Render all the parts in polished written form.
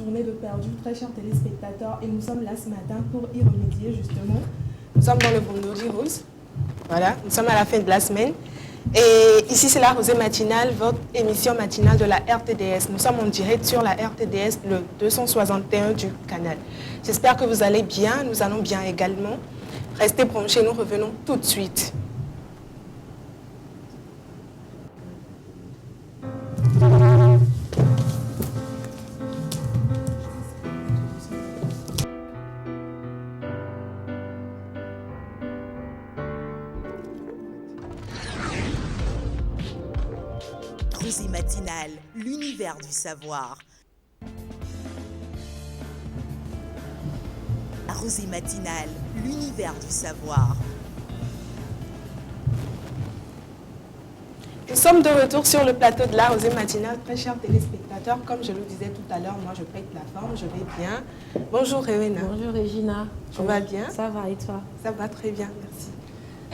journée de perdu, très chers téléspectateurs, et nous sommes là ce matin pour y remédier justement. Nous sommes dans le Vendredi Rose. Voilà, nous sommes à la fin de la semaine. Et ici, c'est la Rosée matinale, votre émission matinale de la RTDS. Nous sommes en direct sur la RTDS, le 261 du canal. J'espère que vous allez bien, nous allons bien également. Restez branchés, nous revenons tout de suite. Rosée matinale, l'univers du savoir. La Rosée matinale, l'univers du savoir. Nous sommes de retour sur le plateau de la Rosée matinale, très chers téléspectateurs. Comme je le disais tout à l'heure, moi je pète la forme, je vais bien. Bonjour Rewena. Bonjour Regina. Tu vas bien? Ça va et toi? Ça va très bien, merci.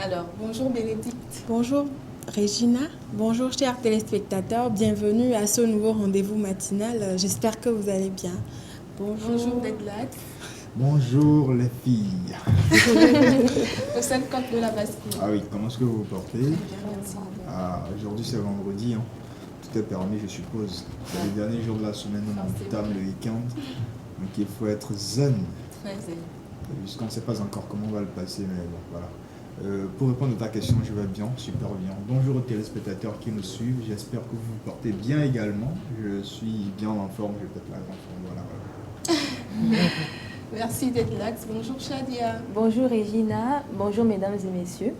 Alors, bonjour Bénédicte. Bonjour Regina, bonjour chers téléspectateurs, bienvenue à ce nouveau rendez-vous matinal. J'espère que vous allez bien. Bonjour Deadlat. Bonjour les filles. Le seul coq de la basse-cour. Ah oui, comment est-ce que vous vous portez? Bien, merci. Aujourd'hui c'est vendredi, hein. Tout est permis je suppose. C'est le dernier jour de la semaine, on entame le week-end. Donc il faut être zen. Très zen. Puisqu'on ne sait pas encore comment on va le passer, mais bon, voilà. Pour répondre à ta question, je vais bien, super bien. Bonjour aux téléspectateurs qui nous suivent, j'espère que vous vous portez bien également. Je suis bien en forme, je pète la grande forme, voilà. Merci d'être là. Bonjour Shadia. Bonjour Regina, bonjour mesdames et messieurs.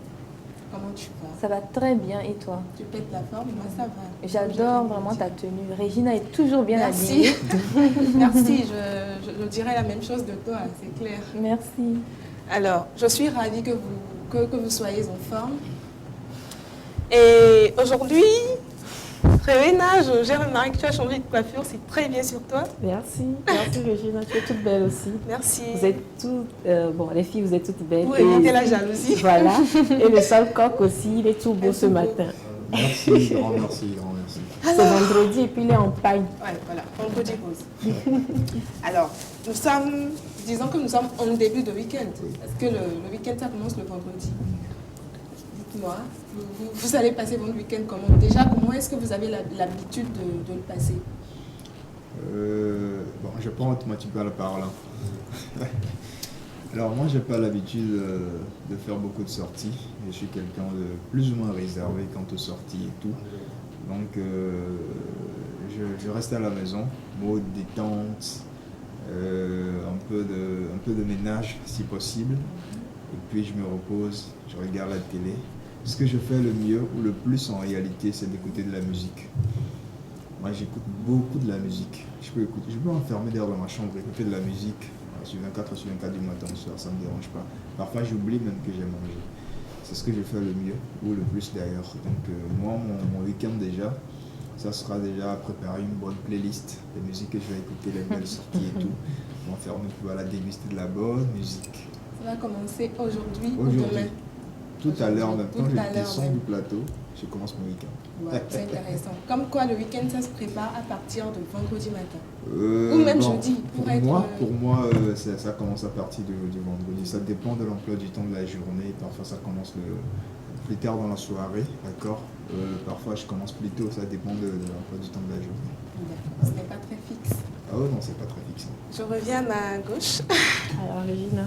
Comment tu vas? Ça va très bien et toi? Tu pètes la forme, moi ça va. J'adore vraiment ta tenue. Regina est toujours bien habillée. Merci, je dirais la même chose de toi, c'est clair. Merci. Alors, je suis ravie que vous soyez en forme. Et aujourd'hui, Rewena, j'ai remarqué que tu as changé de coiffure, c'est très bien sur toi. Merci, merci Regina, tu es toute belle aussi. Merci. Vous êtes toutes, bon les filles vous êtes toutes belles. Pour éviter la jalousie. Voilà, et le seul coq aussi, il est tout beau ce matin. Merci, grand merci, grand merci. C'est vendredi et puis il est en paille. Ouais, voilà, vendredi rose. Alors, disons que nous sommes en début de week-end. Parce que le week-end, ça commence le vendredi. Dites-moi, vous allez passer votre week-end comment? Déjà, comment est-ce que vous avez l'habitude de le passer? Bon, je prends automatiquement la parole. Hein. Alors moi, j'ai pas l'habitude de faire beaucoup de sorties. Je suis quelqu'un de plus ou moins réservé quant aux sorties et tout. Donc, je reste à la maison, mode détente, un peu de ménage si possible. Et puis je me repose, je regarde la télé. Ce que je fais le mieux ou le plus en réalité, c'est d'écouter de la musique. Moi, j'écoute beaucoup de la musique. Je peux m'enfermer derrière dans ma chambre, écouter de la musique sur 24 du matin au soir, ça ne me dérange pas. Parfois, j'oublie même que j'ai mangé. C'est ce que je fais le mieux, ou le plus d'ailleurs. Donc moi, mon week-end déjà, ça sera déjà préparer une bonne playlist de musique que je vais écouter, les nouvelles sorties et tout. M'enfermer pour la déguster de la bonne musique. Ça va commencer aujourd'hui ou Aujourd'hui. demain? Tout à l'heure, maintenant, je descends du plateau, je commence mon week-end. Ouais, c'est intéressant. Comme quoi, le week-end, ça se prépare à partir de vendredi matin. Ou même jeudi. Pour moi, ça commence à partir du vendredi. Ça dépend de l'emploi du temps de la journée. Parfois, ça commence plus tard dans la soirée, d'accord. Parfois, je commence plus tôt. Ça dépend de l'emploi du temps de la journée. D'accord, ce n'est pas très fixe. Ah oui, non, c'est pas très fixe. Je reviens à ma gauche. Alors Regina,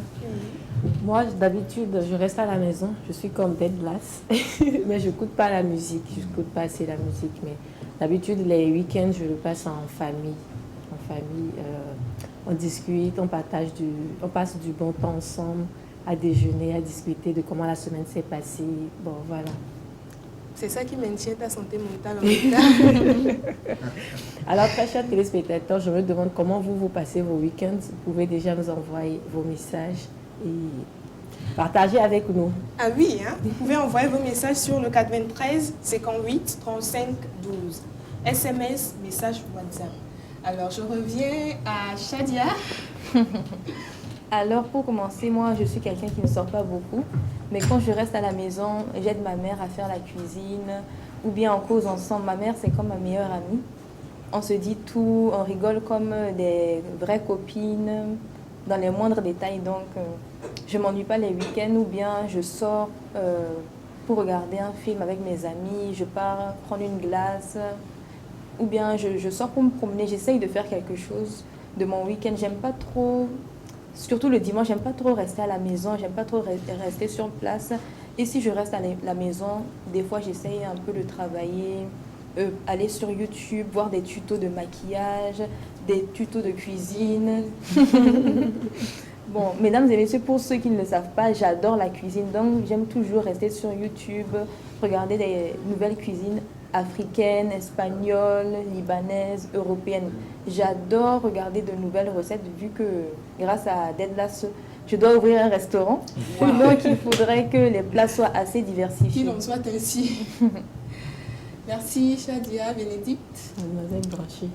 moi d'habitude je reste à la maison, je suis comme Deadlass, mais je n'écoute pas la musique, je n'écoute pas assez la musique, mais d'habitude les week-ends je le passe en famille. On discute, on passe du bon temps ensemble, à déjeuner, à discuter de comment la semaine s'est passée, bon voilà. C'est ça qui maintient ta santé mentale en état. Alors, très chers téléspectateurs, je me demande comment vous passez vos week-ends. Vous pouvez déjà nous envoyer vos messages et partager avec nous. Ah oui, hein? Vous pouvez envoyer vos messages sur le 93 58 35 12. SMS, message WhatsApp. Alors, je reviens à Shadia. Alors, pour commencer, moi, je suis quelqu'un qui ne sort pas beaucoup. Mais quand je reste à la maison, j'aide ma mère à faire la cuisine ou bien on cause ensemble. Ma mère, c'est comme ma meilleure amie. on se dit tout, on rigole comme des vraies copines dans les moindres détails. Donc, je ne m'ennuie pas les week-ends ou bien je sors pour regarder un film avec mes amis, je pars prendre une glace ou bien je sors pour me promener. J'essaye de faire quelque chose de mon week-end. J'aime pas trop, surtout le dimanche, j'aime pas trop rester à la maison, j'aime pas trop rester sur place. Et si je reste à la maison, des fois j'essaye un peu de travailler, aller sur YouTube, voir des tutos de maquillage, des tutos de cuisine. Bon, mesdames et messieurs, pour ceux qui ne le savent pas, j'adore la cuisine. Donc, j'aime toujours rester sur YouTube, regarder des nouvelles cuisines africaines, espagnoles, libanaises, européennes. J'adore regarder de nouvelles recettes vu que grâce à Deadlas, je dois ouvrir un restaurant. Wow. Donc, il faudrait que les plats soient assez diversifiés. Qu'il en soit ainsi. Merci, Shadia, Bénédicte. Mademoiselle Branchée.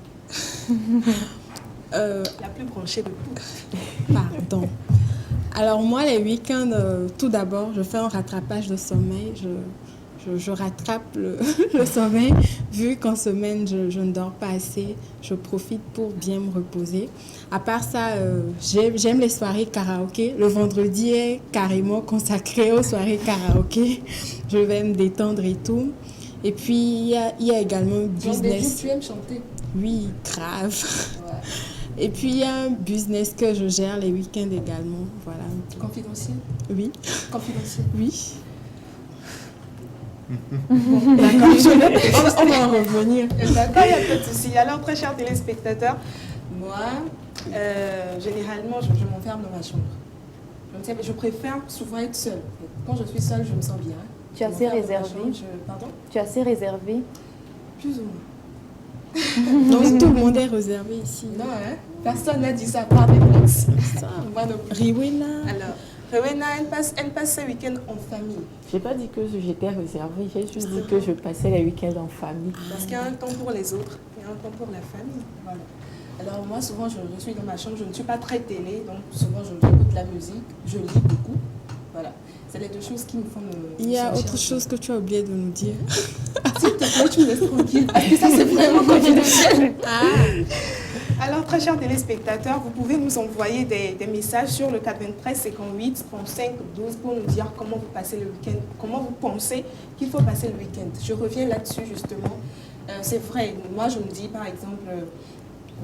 La plus branchée de toutes. Pardon. Alors moi, les week-ends, tout d'abord, je fais un rattrapage de sommeil. Je rattrape le sommeil. Vu qu'en semaine, je ne dors pas assez, je profite pour bien me reposer. À part ça, j'aime les soirées karaoké. Le vendredi est carrément consacré aux soirées karaoké. Je vais me détendre et tout. Et puis, il y a également un business. Tu aimes chanter? Oui, grave. Ouais. Et puis, il y a un business que je gère les week-ends également. Voilà. Confidentiel? Oui. Confidentiel? Oui. D'accord, on va en revenir. D'accord, il n'y a pas de souci. Alors, très chers téléspectateurs, moi, généralement, je m'enferme dans ma chambre. Je préfère souvent être seule. Quand je suis seule, je me sens bien. Tu es assez réservée? Pardon? Tu es assez réservée? Plus ou moins. Donc tout le monde est réservé ici. Non, hein? Personne n'a dit ça par des box. Riwena. Alors, Riwena, elle passe ses week-ends en famille. Je n'ai pas dit que j'étais réservée, j'ai juste dit que je passais les week-ends en famille. Parce qu'il y a un temps pour les autres, il y a un temps pour la famille. Voilà. Alors moi, souvent, je suis dans ma chambre, je ne suis pas très télé, donc souvent, j'écoute la musique, je lis beaucoup. Voilà. C'est les deux choses qui me font Il y a autre chose que tu as oublié de nous dire. S'il te plaît, tu me laisses tranquille. Parce que ça, c'est vraiment confidentiel. Alors, très chers téléspectateurs, vous pouvez nous envoyer des messages sur le 93 58 35 12 pour nous dire comment vous passez le week-end, comment vous pensez qu'il faut passer le week-end. Je reviens là-dessus, justement. C'est vrai, moi, je me dis, par exemple,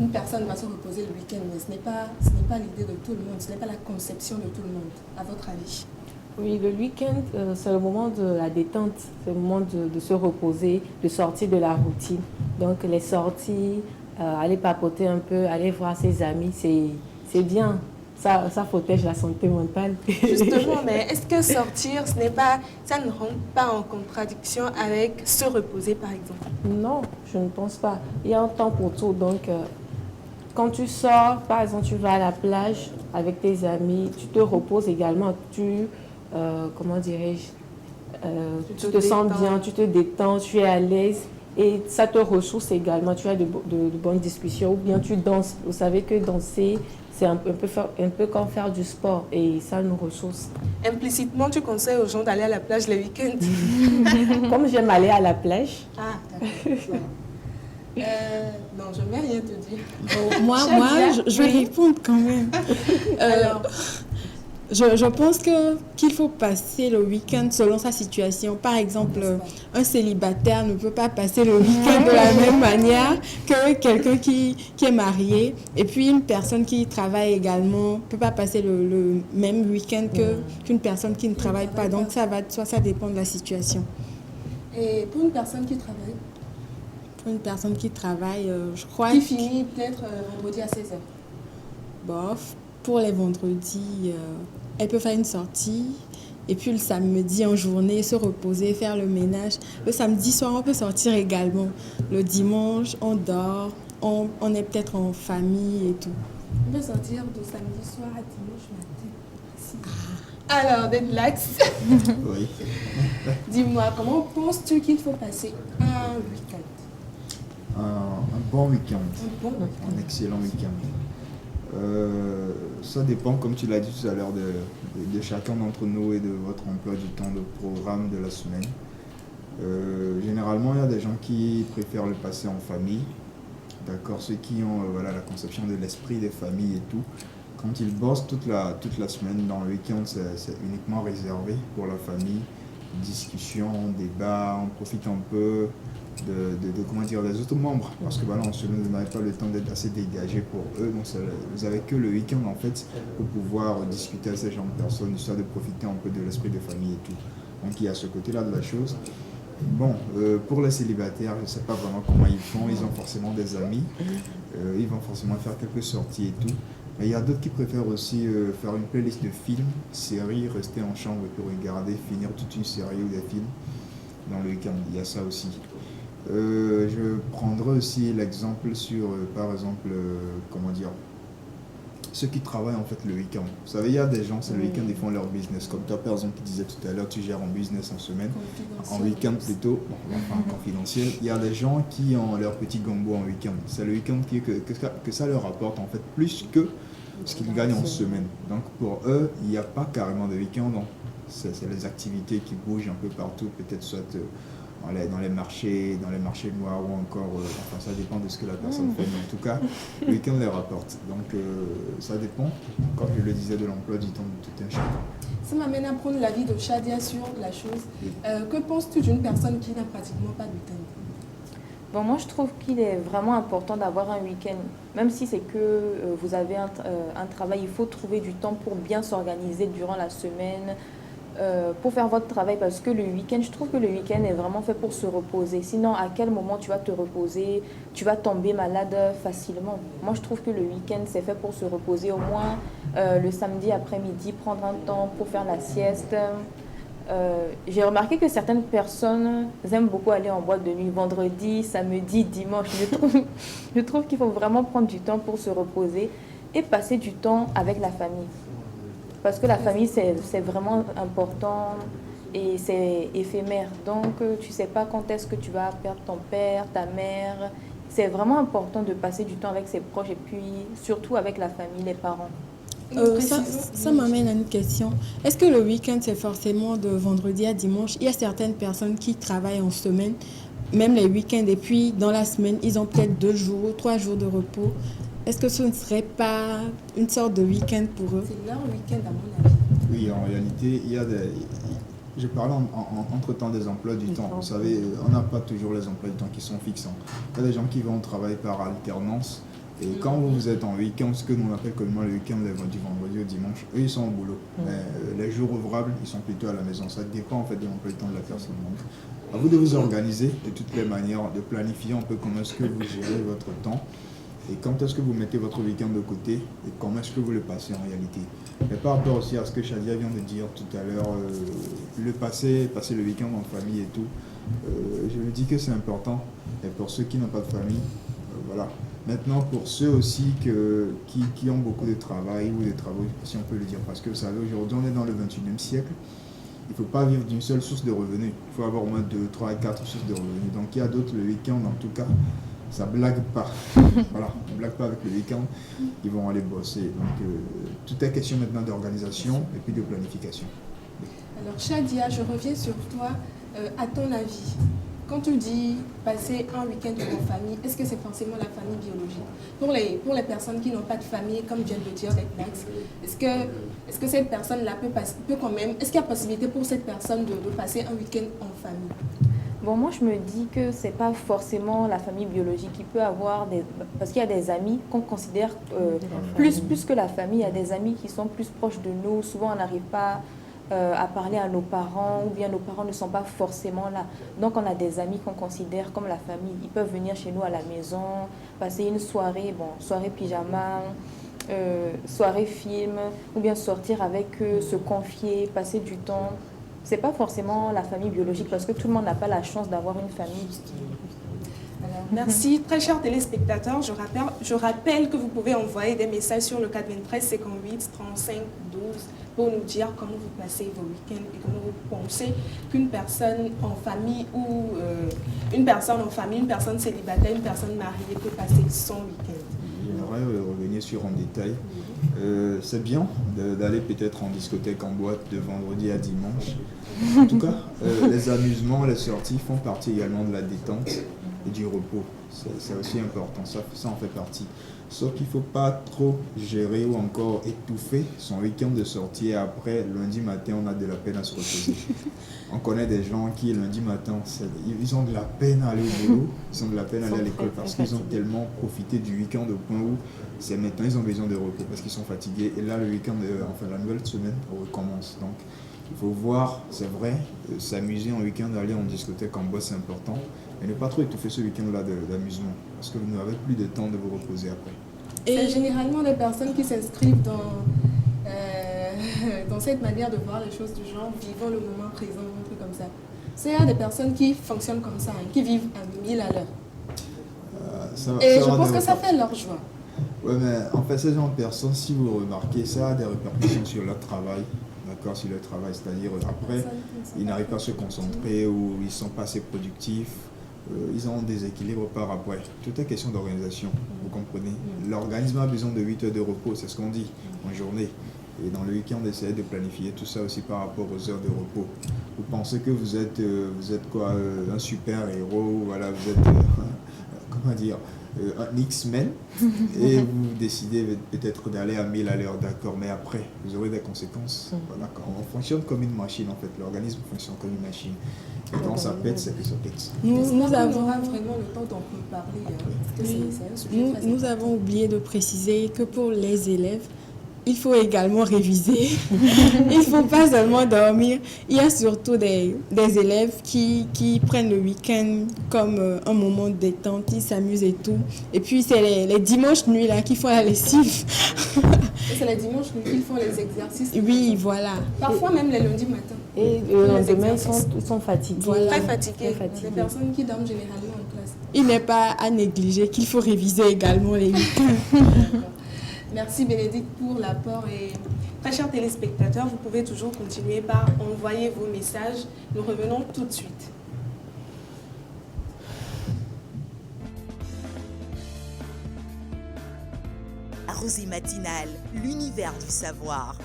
une personne va se reposer le week-end, mais ce n'est pas l'idée de tout le monde, ce n'est pas la conception de tout le monde. À votre avis? Oui, le week-end, c'est le moment de la détente, c'est le moment de se reposer, de sortir de la routine. Donc les sorties, aller papoter un peu, aller voir ses amis, c'est bien. Ça protège la santé mentale. Justement, mais est-ce que sortir, ça ne rentre pas en contradiction avec se reposer, par exemple? Non, je ne pense pas. Il y a un temps pour tout. Donc, quand tu sors, par exemple, tu vas à la plage avec tes amis, tu te reposes également, comment dirais-je, tu te sens bien, tu te détends, tu es à l'aise et ça te ressource également. Tu as de bonnes discussions ou bien tu danses. Vous savez que danser, c'est un peu comme faire du sport et ça nous ressource. Implicitement, tu conseilles aux gens d'aller à la plage les week-ends? Comme j'aime aller à la plage. Ah, d'accord. Non, je ne vais rien te dire. Bon, moi je vais répondre quand même. Alors, je pense qu'il faut passer le week-end selon sa situation. Par exemple, un célibataire ne peut pas passer le week-end de la même manière que quelqu'un qui est marié. Et puis, une personne qui travaille également ne peut pas passer le même week-end qu'une personne qui ne travaille pas. Donc, ça dépend de la situation. Et pour une personne qui travaille? Pour une personne qui travaille, je crois... Qui finit peut-être vendredi à 16h? Bof, pour les vendredis... elle peut faire une sortie et puis le samedi en journée se reposer, faire le ménage. Le samedi soir, on peut sortir également. Le dimanche, on dort, on est peut-être en famille et tout. On peut sortir de samedi soir à dimanche matin. Alors, Deadlax, Oui. dis-moi, comment penses-tu qu'il faut passer un week-end? Un bon week-end. Un excellent week-end. Ça dépend, comme tu l'as dit tout à l'heure, de chacun d'entre nous et de votre emploi du temps, de programme de la semaine. Généralement, il y a des gens qui préfèrent le passer en famille. d'accord, ceux qui ont voilà, la conception de l'esprit des familles et tout, quand ils bossent toute la semaine, dans le week-end, c'est uniquement réservé pour la famille. Discussion, débat, on profite un peu comment dire, des autres membres. Parce que voilà, en semaine, vous n'avez pas le temps d'être assez dégagé pour eux. Donc, vous n'avez que le week-end, en fait, pour pouvoir discuter avec ces gens de personnes, histoire de profiter un peu de l'esprit de famille et tout. Donc, il y a ce côté-là de la chose. Bon, pour les célibataires, je ne sais pas vraiment comment ils font. Ils ont forcément des amis. Ils vont forcément faire quelques sorties et tout. Mais il y a d'autres qui préfèrent aussi faire une playlist de films, séries, rester en chambre et puis regarder, finir toute une série ou des films dans le week-end. Il y a ça aussi. Je prendrai aussi l'exemple sur, par exemple, comment dire, ceux qui travaillent en fait le week-end. Vous savez, il y a des gens, c'est le week-end, ils font leur business. Comme toi, par exemple, qui disais tout à l'heure, tu gères un business en semaine, en week-end plutôt, enfin confidentiel. Il y a des gens qui ont leur petit gombo en week-end. C'est le week-end que ça leur apporte en fait plus que ce qu'ils gagnent en semaine. Donc pour eux, il n'y a pas carrément de week-end. C'est les activités qui bougent un peu partout, peut-être soit dans les marchés noirs ou encore, enfin ça dépend de ce que la personne fait, mais en tout cas, le week-end les rapporte. Donc ça dépend, comme je le disais, de l'emploi du temps de tout un chacun. Ça m'amène à prendre l'avis de Shadia sur la chose. Que penses-tu d'une personne qui n'a pratiquement pas de week-end? Bon, moi, je trouve qu'il est vraiment important d'avoir un week-end. Même si c'est que vous avez un travail, il faut trouver du temps pour bien s'organiser durant la semaine, pour faire votre travail. Parce que le week-end, je trouve que le week-end est vraiment fait pour se reposer. Sinon, à quel moment tu vas te reposer? Tu vas tomber malade facilement. Moi, je trouve que le week-end, c'est fait pour se reposer. Au moins, le samedi après-midi, prendre un temps pour faire la sieste. J'ai remarqué que certaines personnes aiment beaucoup aller en boîte de nuit vendredi, samedi, dimanche. Je trouve qu'il faut vraiment prendre du temps pour se reposer et passer du temps avec la famille. Parce que la famille, c'est vraiment important et c'est éphémère. Donc, tu ne sais pas quand est-ce que tu vas perdre ton père, ta mère. C'est vraiment important de passer du temps avec ses proches et puis surtout avec la famille, les parents. Ça m'amène à une question. Est-ce que le week-end, c'est forcément de vendredi à dimanche? Il y a certaines personnes qui travaillent en semaine, même les week-ends, et puis dans la semaine, ils ont peut-être 2 jours, 3 jours de repos. Est-ce que ce ne serait pas une sorte de week-end pour eux? C'est leur week-end à mon avis. Oui, en réalité, il y a des... Je parle entre-temps des emplois du temps. Vous savez, on n'a pas toujours les emplois du temps qui sont fixants. Il y a des gens qui vont travailler par alternance. Et quand vous êtes en week-end, ce que nous appelle communément le week-end, du vendredi au dimanche, eux ils sont au boulot. Mais les jours ouvrables, ils sont plutôt à la maison. Ça dépend en fait de l'emploi du temps de la personne. Donc, à vous de vous organiser de toutes les manières, de planifier un peu comment est-ce que vous gérez votre temps et quand est-ce que vous mettez votre week-end de côté et comment est-ce que vous le passez en réalité. Mais par rapport aussi à ce que Shadia vient de dire tout à l'heure, passer le week-end en famille et tout, je me dis que c'est important. Et pour ceux qui n'ont pas de famille, voilà. Maintenant, pour ceux aussi qui ont beaucoup de travail ou des travaux, si on peut le dire, parce que vous savez, aujourd'hui, on est dans le 21e siècle, il ne faut pas vivre d'une seule source de revenus. Il faut avoir au moins 2, 3 et 4 sources de revenus. Donc, il y a d'autres, le week-end, en tout cas, ça ne blague pas. Voilà, on ne blague pas avec le week-end, ils vont aller bosser. Donc, tout est question maintenant d'organisation et puis de planification. Alors, Shadia, je reviens sur toi. À ton avis, quand tu dis passer un week-end en famille, est-ce que c'est forcément la famille biologique? Pour les personnes qui n'ont pas de famille, comme vient de dire avec Max, est-ce que cette personne-là peut quand même, est-ce qu'il y a possibilité pour cette personne de passer un week-end en famille? Bon, moi, je me dis que c'est pas forcément la famille biologique. Il peut avoir parce qu'il y a des amis qu'on considère plus que la famille. Il y a des amis qui sont plus proches de nous. Souvent, on n'arrive pas à parler à nos parents ou bien nos parents ne sont pas forcément là. Donc, on a des amis qu'on considère comme la famille. Ils peuvent venir chez nous à la maison, passer une soirée, soirée pyjama, soirée film, ou bien sortir avec eux, se confier, passer du temps. C'est pas forcément la famille biologique parce que tout le monde n'a pas la chance d'avoir une famille. Alors, merci. Très chers téléspectateurs, je rappelle que vous pouvez envoyer des messages sur le 423 58 35 12 pour nous dire comment vous passez vos week-ends et comment vous pensez qu'une personne en famille ou une personne célibataire, une personne mariée peut passer son week-end. J'aimerais revenir sur un détail. C'est bien d'aller peut-être en discothèque, en boîte de vendredi à dimanche. En tout cas, les amusements, les sorties font partie également de la détente. et du repos. C'est aussi important, ça en fait partie. Sauf qu'il ne faut pas trop gérer ou encore étouffer son week-end de sortie et après, lundi matin, on a de la peine à se reposer. On connaît des gens qui, lundi matin, ils ont de la peine à aller au boulot, ils ont de la peine à aller à l'école parce qu'ils ont tellement profité du week-end au point où c'est maintenant ils ont besoin de repos parce qu'ils sont fatigués. Et là, le week-end, enfin la nouvelle semaine recommence. Donc, il faut voir, c'est vrai, s'amuser en week-end, aller en discothèque, en boîte, c'est important. Mais ne pas trop étouffer ce week-end-là d'amusement parce que vous n'avez plus de temps de vous reposer après. Et c'est généralement les personnes qui s'inscrivent dans cette manière de voir les choses du genre, vivant le moment présent, un truc comme ça. C'est des personnes qui fonctionnent comme ça, hein, qui vivent à 1000 à l'heure. Et je pense que ça fait leur joie. Oui, mais en fait, ces gens de personnes, si vous remarquez, ça a des répercussions sur leur travail. D'accord, sur leur travail, c'est-à-dire après, ils n'arrivent pas à se concentrer ou ils ne sont pas assez productifs. Ils ont un déséquilibre par rapport. Tout est question d'organisation, vous comprenez. L'organisme a besoin de 8 heures de repos, c'est ce qu'on dit en journée. Et dans le week-end, essayez de planifier tout ça aussi par rapport aux heures de repos. Vous pensez que vous êtes quoi, un super-héros, voilà, vous êtes, comment dire, un X-Men, et vous décidez peut-être d'aller à 1000 à l'heure, d'accord, mais après, vous aurez des conséquences. Voilà, on fonctionne comme une machine, en fait, l'organisme fonctionne comme une machine. Et quand ça pète, c'est que ça pète. Nous avons vraiment le temps d'en parler, parce que c'est un sujet très nous avons oublié de préciser que pour les élèves, il faut également réviser. Il ne faut pas seulement dormir. Il y a surtout des élèves qui prennent le week-end comme un moment de détente, ils s'amusent et tout. Et puis, c'est les dimanches nuits là qui font la lessive. Et c'est les dimanches nuits qu'ils font les exercices. Oui, voilà. Parfois même les lundis matins. Et le lendemain, ils sont fatigués. Voilà. Très fatigués. Les personnes qui dorment généralement en classe. Il n'est pas à négliger qu'il faut réviser également les week-ends. Merci Bénédicte pour l'apport et très chers téléspectateurs, vous pouvez toujours continuer par envoyer vos messages. Nous revenons tout de suite. La Rosée matinale, l'univers du savoir.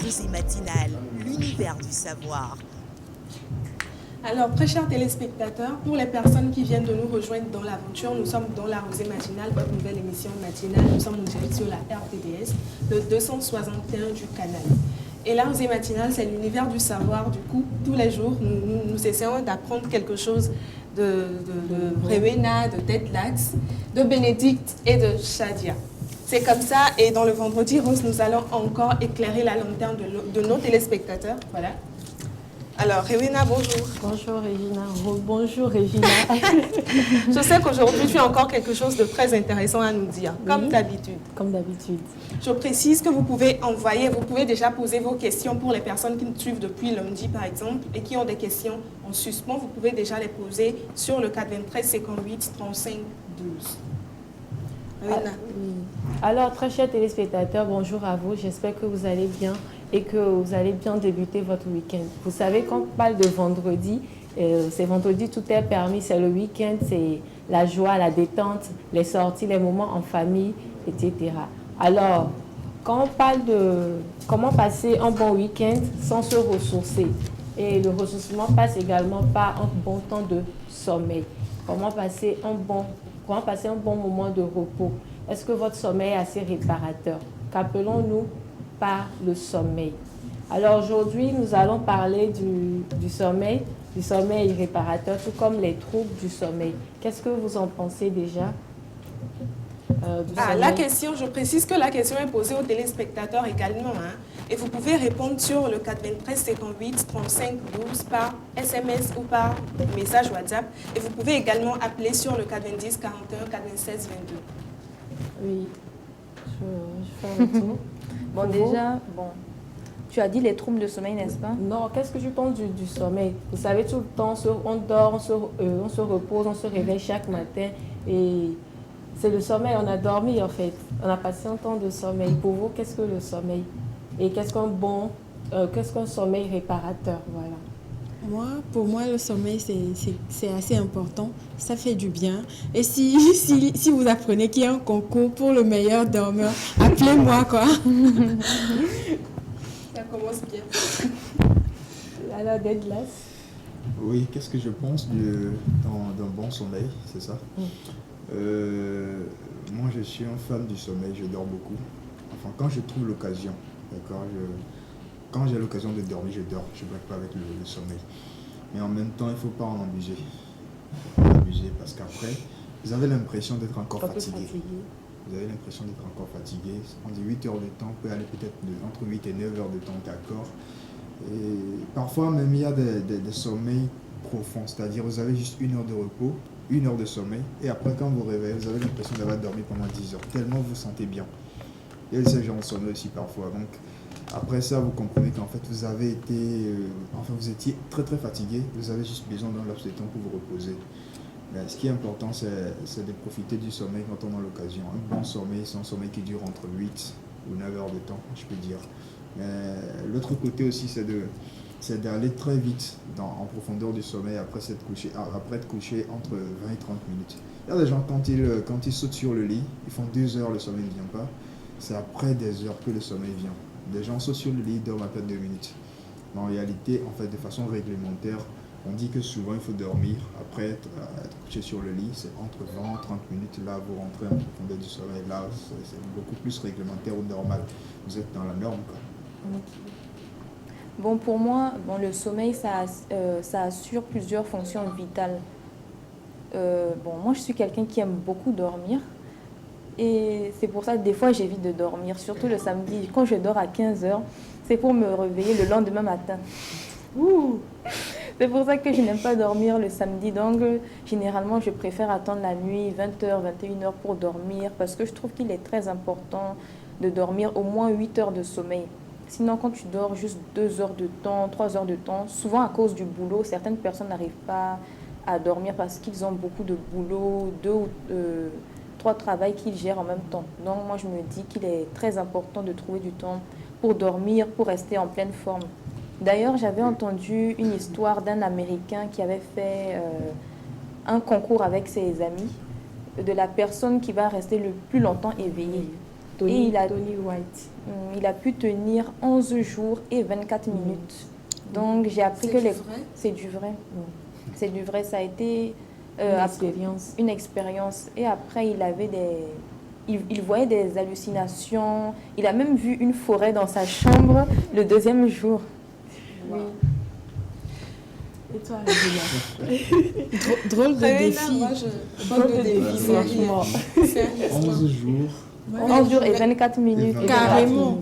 Rosée matinale, l'univers du savoir. Alors, très chers téléspectateurs, pour les personnes qui viennent de nous rejoindre dans l'aventure, nous sommes dans la Rosée matinale, votre nouvelle émission matinale. Nous sommes en direct sur la RTDS, le 261 du canal. Et la Rosée matinale, c'est l'univers du savoir. Du coup, tous les jours, nous essayons d'apprendre quelque chose de Rewena, de Deadlax, de Bénédicte et de Shadia. C'est comme ça, et dans le Vendredi Rose, nous allons encore éclairer la lanterne de nos téléspectateurs. Voilà. Alors, Rewena, bonjour. Bonjour Régina. Bonjour Régina. Je sais qu'aujourd'hui, tu as encore quelque chose de très intéressant à nous dire, comme d'habitude. Comme d'habitude. Je précise que vous pouvez déjà poser vos questions pour les personnes qui nous suivent depuis lundi, par exemple, et qui ont des questions en suspens. Vous pouvez déjà les poser sur le 93 58 35 12. Rewena. Alors, très chers téléspectateurs, bonjour à vous. J'espère que vous allez bien et que vous allez bien débuter votre week-end. Vous savez, quand on parle de vendredi, c'est vendredi, tout est permis. C'est le week-end, c'est la joie, la détente, les sorties, les moments en famille, etc. Alors, quand on parle de comment passer un bon week-end sans se ressourcer, et le ressourcement passe également par un bon temps de sommeil. Comment passer un bon moment de repos? Est-ce que votre sommeil est assez réparateur? Qu'appelons-nous par le sommeil? Alors aujourd'hui, nous allons parler du sommeil réparateur, tout comme les troubles du sommeil. Qu'est-ce que vous en pensez déjà la question, je précise que la question est posée aux téléspectateurs également. Et vous pouvez répondre sur le 93 58 35 12 par SMS ou par message WhatsApp. Et vous pouvez également appeler sur le 90 41 96 22. Oui, je fais un retour. Tu as dit les troubles de sommeil, n'est-ce pas? Non, qu'est-ce que tu penses du sommeil? Vous savez, tout le temps, on dort, on se repose, on se réveille chaque matin. Et c'est le sommeil, on a dormi en fait. On a passé un temps de sommeil. Pour vous, qu'est-ce que le sommeil? Et qu'est-ce qu'un sommeil réparateur? Voilà. Pour moi, le sommeil, c'est assez important. Ça fait du bien. Et si vous apprenez qu'il y a un concours pour le meilleur dormeur, appelez-moi, quoi. Ça commence bien. Alors, Deadlas. Oui, qu'est-ce que je pense d'un bon sommeil, c'est ça? Moi, je suis un fan du sommeil, je dors beaucoup. Enfin, quand je trouve l'occasion, d'accord, quand j'ai l'occasion de dormir, je dors, je ne blague pas avec le sommeil. Mais en même temps, il ne faut pas en abuser. Il faut pas abuser parce qu'après, vous avez l'impression d'être encore fatigué. Vous avez l'impression d'être encore fatigué. On dit 8 heures de temps, peut aller peut-être entre 8 et 9 heures de temps, d'accord. Et parfois même, il y a des sommeils profonds, c'est-à-dire vous avez juste 1 heure de repos, 1 heure de sommeil, et après quand vous réveillez, vous avez l'impression d'avoir dormi pendant 10 heures, tellement vous vous sentez bien. Il y a ce genre de sommeil aussi parfois. Donc, après ça, vous comprenez qu'en fait, vous avez été, vous étiez très très fatigué, vous avez juste besoin d'un laps de temps pour vous reposer. Mais ce qui est important, c'est de profiter du sommeil quand on a l'occasion. Un bon sommeil, c'est un sommeil qui dure entre 8 ou 9 heures de temps, je peux dire. Mais l'autre côté aussi, c'est d'aller très vite en profondeur du sommeil après être couché entre 20 et 30 minutes. Il y a des gens, quand ils sautent sur le lit, ils font 2 heures, le sommeil ne vient pas. C'est après des heures que le sommeil vient. Des gens sautent sur le lit, dorment à peine 2 minutes. Mais en réalité, en fait, de façon réglementaire, on dit que souvent il faut dormir après être couché sur le lit, c'est entre 20 et 30 minutes. Là, vous rentrez en profondeur du sommeil. Là, c'est beaucoup plus réglementaire ou normal. Vous êtes dans la norme, quoi. Bon, pour moi, le sommeil, ça assure plusieurs fonctions vitales. Moi, je suis quelqu'un qui aime beaucoup dormir. Et c'est pour ça que des fois, j'évite de dormir, surtout le samedi. Quand je dors à 15 heures, c'est pour me réveiller le lendemain matin. Ouh. C'est pour ça que je n'aime pas dormir le samedi. Donc, généralement, je préfère attendre la nuit, 20h, 21h pour dormir, parce que je trouve qu'il est très important de dormir au moins 8 heures de sommeil. Sinon, quand tu dors juste 2 heures de temps, 3 heures de temps, souvent à cause du boulot, certaines personnes n'arrivent pas à dormir parce qu'ils ont beaucoup de boulot, 2 ou 3 travails qu'ils gèrent en même temps. Donc, moi, je me dis qu'il est très important de trouver du temps pour dormir, pour rester en pleine forme. D'ailleurs, j'avais entendu une histoire d'un Américain qui avait fait un concours avec ses amis de la personne qui va rester le plus longtemps éveillée. Tony White. Il a pu tenir 11 jours et 24 minutes. Donc, j'ai appris que c'est du vrai. C'est du vrai. Ça a été une expérience. Et après, il voyait des hallucinations. Il a même vu une forêt dans sa chambre le 2e jour. Oui. Et toi, Régina? Drôle de défi. Drôle de défi, franchement. 11 jours. 11 jours et 24 minutes. Carrément.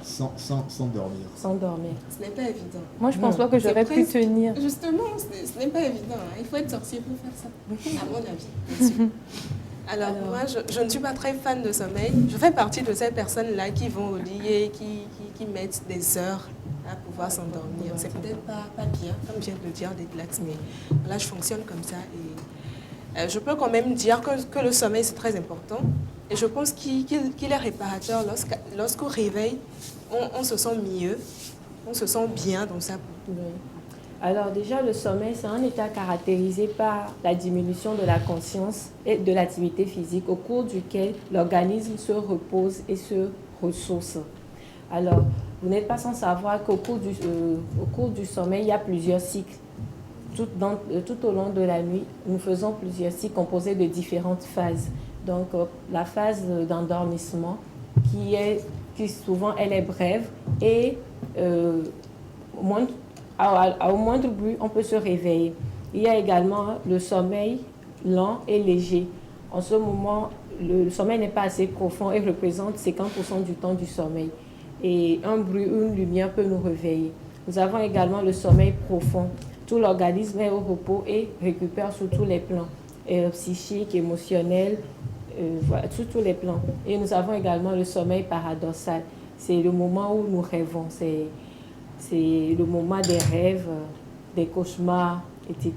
Sans dormir. Sans dormir. Ce n'est pas évident. Moi, je pense pas que j'aurais pu tenir. Justement, ce n'est pas évident. Il faut être sorcier pour faire ça, à mon avis, bien sûr. Alors, moi, je ne suis pas très fan de sommeil. Je fais partie de ces personnes-là qui vont au lit et qui mettent des heures à pouvoir s'endormir. C'est peut-être pas bien, comme vient de le dire Deadlas, mais là, je fonctionne comme ça. Et je peux quand même dire que le sommeil, c'est très important. Et je pense qu'il est réparateur. Lorsqu'au réveil, on se sent mieux, on se sent bien dans sa peau. Oui. Alors déjà, le sommeil, c'est un état caractérisé par la diminution de la conscience et de l'activité physique au cours duquel l'organisme se repose et se ressource. Alors, vous n'êtes pas sans savoir qu'au cours du sommeil, il y a plusieurs cycles. Tout au long de la nuit, nous faisons plusieurs cycles composés de différentes phases. Donc, la phase d'endormissement, qui souvent, elle est brève et au moindre bruit, on peut se réveiller. Il y a également le sommeil lent et léger. En ce moment, le sommeil n'est pas assez profond et représente 50% du temps du sommeil. Et un bruit ou une lumière peut nous réveiller. Nous avons également le sommeil profond. Tout l'organisme est au repos et récupère sur tous les plans, psychique, émotionnel, sur tous les plans. Et nous avons également le sommeil paradoxal. C'est le moment où nous rêvons. C'est le moment des rêves, des cauchemars, etc.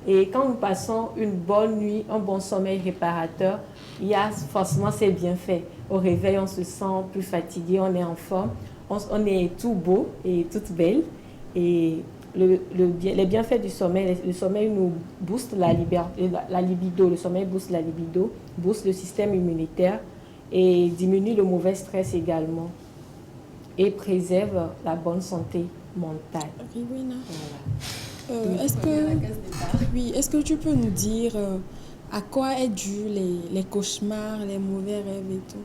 Et quand nous passons une bonne nuit, un bon sommeil réparateur, il y a forcément ses bienfaits. Au réveil, on se sent plus fatigué, on est en forme, on est tout beau et toute belle. Et les bienfaits du sommeil. Le sommeil nous booste la libido. Le sommeil booste la libido, booste le système immunitaire et diminue le mauvais stress également. Et préserve la bonne santé mentale. Riwena, Voilà. est-ce que tu peux nous dire à quoi est dû les cauchemars, les mauvais rêves et tout?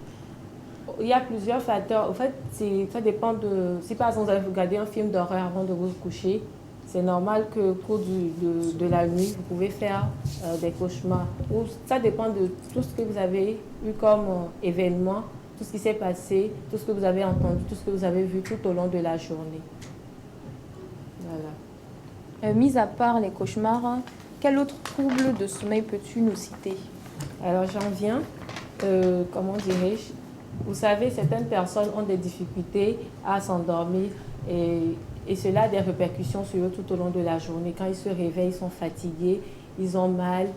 Il y a plusieurs facteurs. En fait, ça dépend de... Si par exemple vous avez regardé un film d'horreur avant de vous coucher, c'est normal qu'au cours de la nuit, vous pouvez faire des cauchemars. Ou ça dépend de tout ce que vous avez eu comme événement, tout ce qui s'est passé, tout ce que vous avez entendu, tout ce que vous avez vu tout au long de la journée. Voilà. Mis à part les cauchemars, quel autre trouble de sommeil peux-tu nous citer? Alors j'en viens, comment dirais-je, vous savez, certaines personnes ont des difficultés à s'endormir et cela a des répercussions sur eux tout au long de la journée. Quand ils se réveillent, ils sont fatigués, ils ont mal,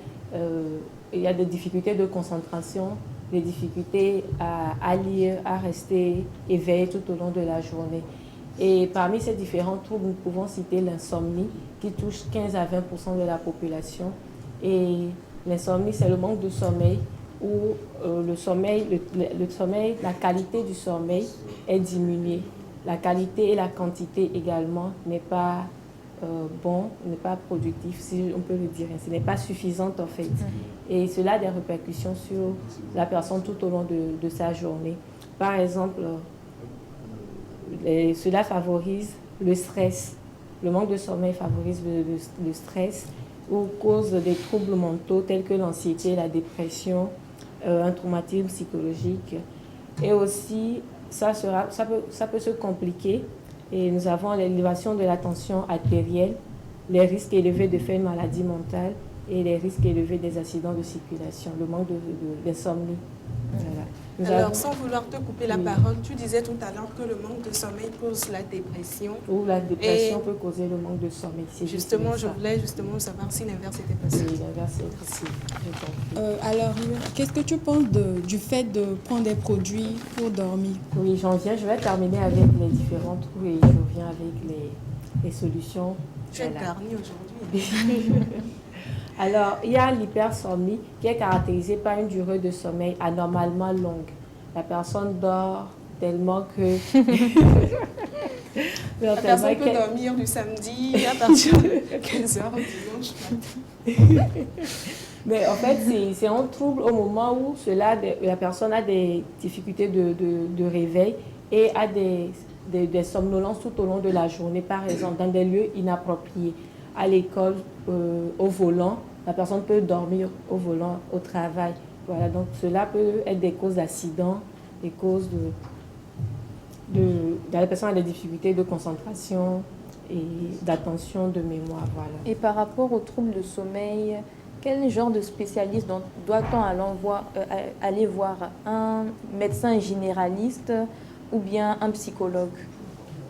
il y a des difficultés de concentration, des difficultés à lire, à rester éveillé tout au long de la journée. Et parmi ces différents troubles, nous pouvons citer l'insomnie qui touche 15 à 20% de la population. Et l'insomnie, c'est le manque de sommeil où le sommeil, la qualité du sommeil est diminuée. La qualité et la quantité également n'est pas n'est pas productif, si on peut le dire. Ce n'est pas suffisante en fait. Et cela a des répercussions sur la personne tout au long de sa journée. Par exemple, cela favorise le stress. Le manque de sommeil favorise le stress ou cause des troubles mentaux tels que l'anxiété, la dépression, un traumatisme psychologique. Et aussi, ça peut se compliquer. Et nous avons l'élévation de la tension artérielle, les risques élevés de faire une maladie mentale et les risques élevés des accidents de circulation, le manque d'insomnie. Voilà. Alors, sans vouloir te couper la parole, tu disais tout à l'heure que le manque de sommeil cause la dépression. Ou la dépression peut causer le manque de sommeil. Justement, je voulais savoir si l'inverse était possible. Oui, l'inverse est possible. Alors, qu'est-ce que tu penses du fait de prendre des produits pour dormir? Oui, j'en viens. Je vais terminer avec les différents trous et je reviens avec les solutions. Tu es garni aujourd'hui. Alors, il y a l'hypersomnie qui est caractérisée par une durée de sommeil anormalement longue. La personne dort tellement que... La personne peut dormir du samedi à partir de 15h dimanche matin. Mais en fait, c'est un trouble au moment où la personne a des difficultés de réveil et a des somnolences tout au long de la journée, par exemple, dans des lieux inappropriés. À l'école, au volant, la personne peut dormir au volant, au travail. Voilà, donc cela peut être des causes d'accidents, des causes la personne a des difficultés de concentration et d'attention, de mémoire. Voilà. Et par rapport aux troubles de sommeil, quel genre de spécialiste doit-on aller voir? Un médecin généraliste ou bien un psychologue?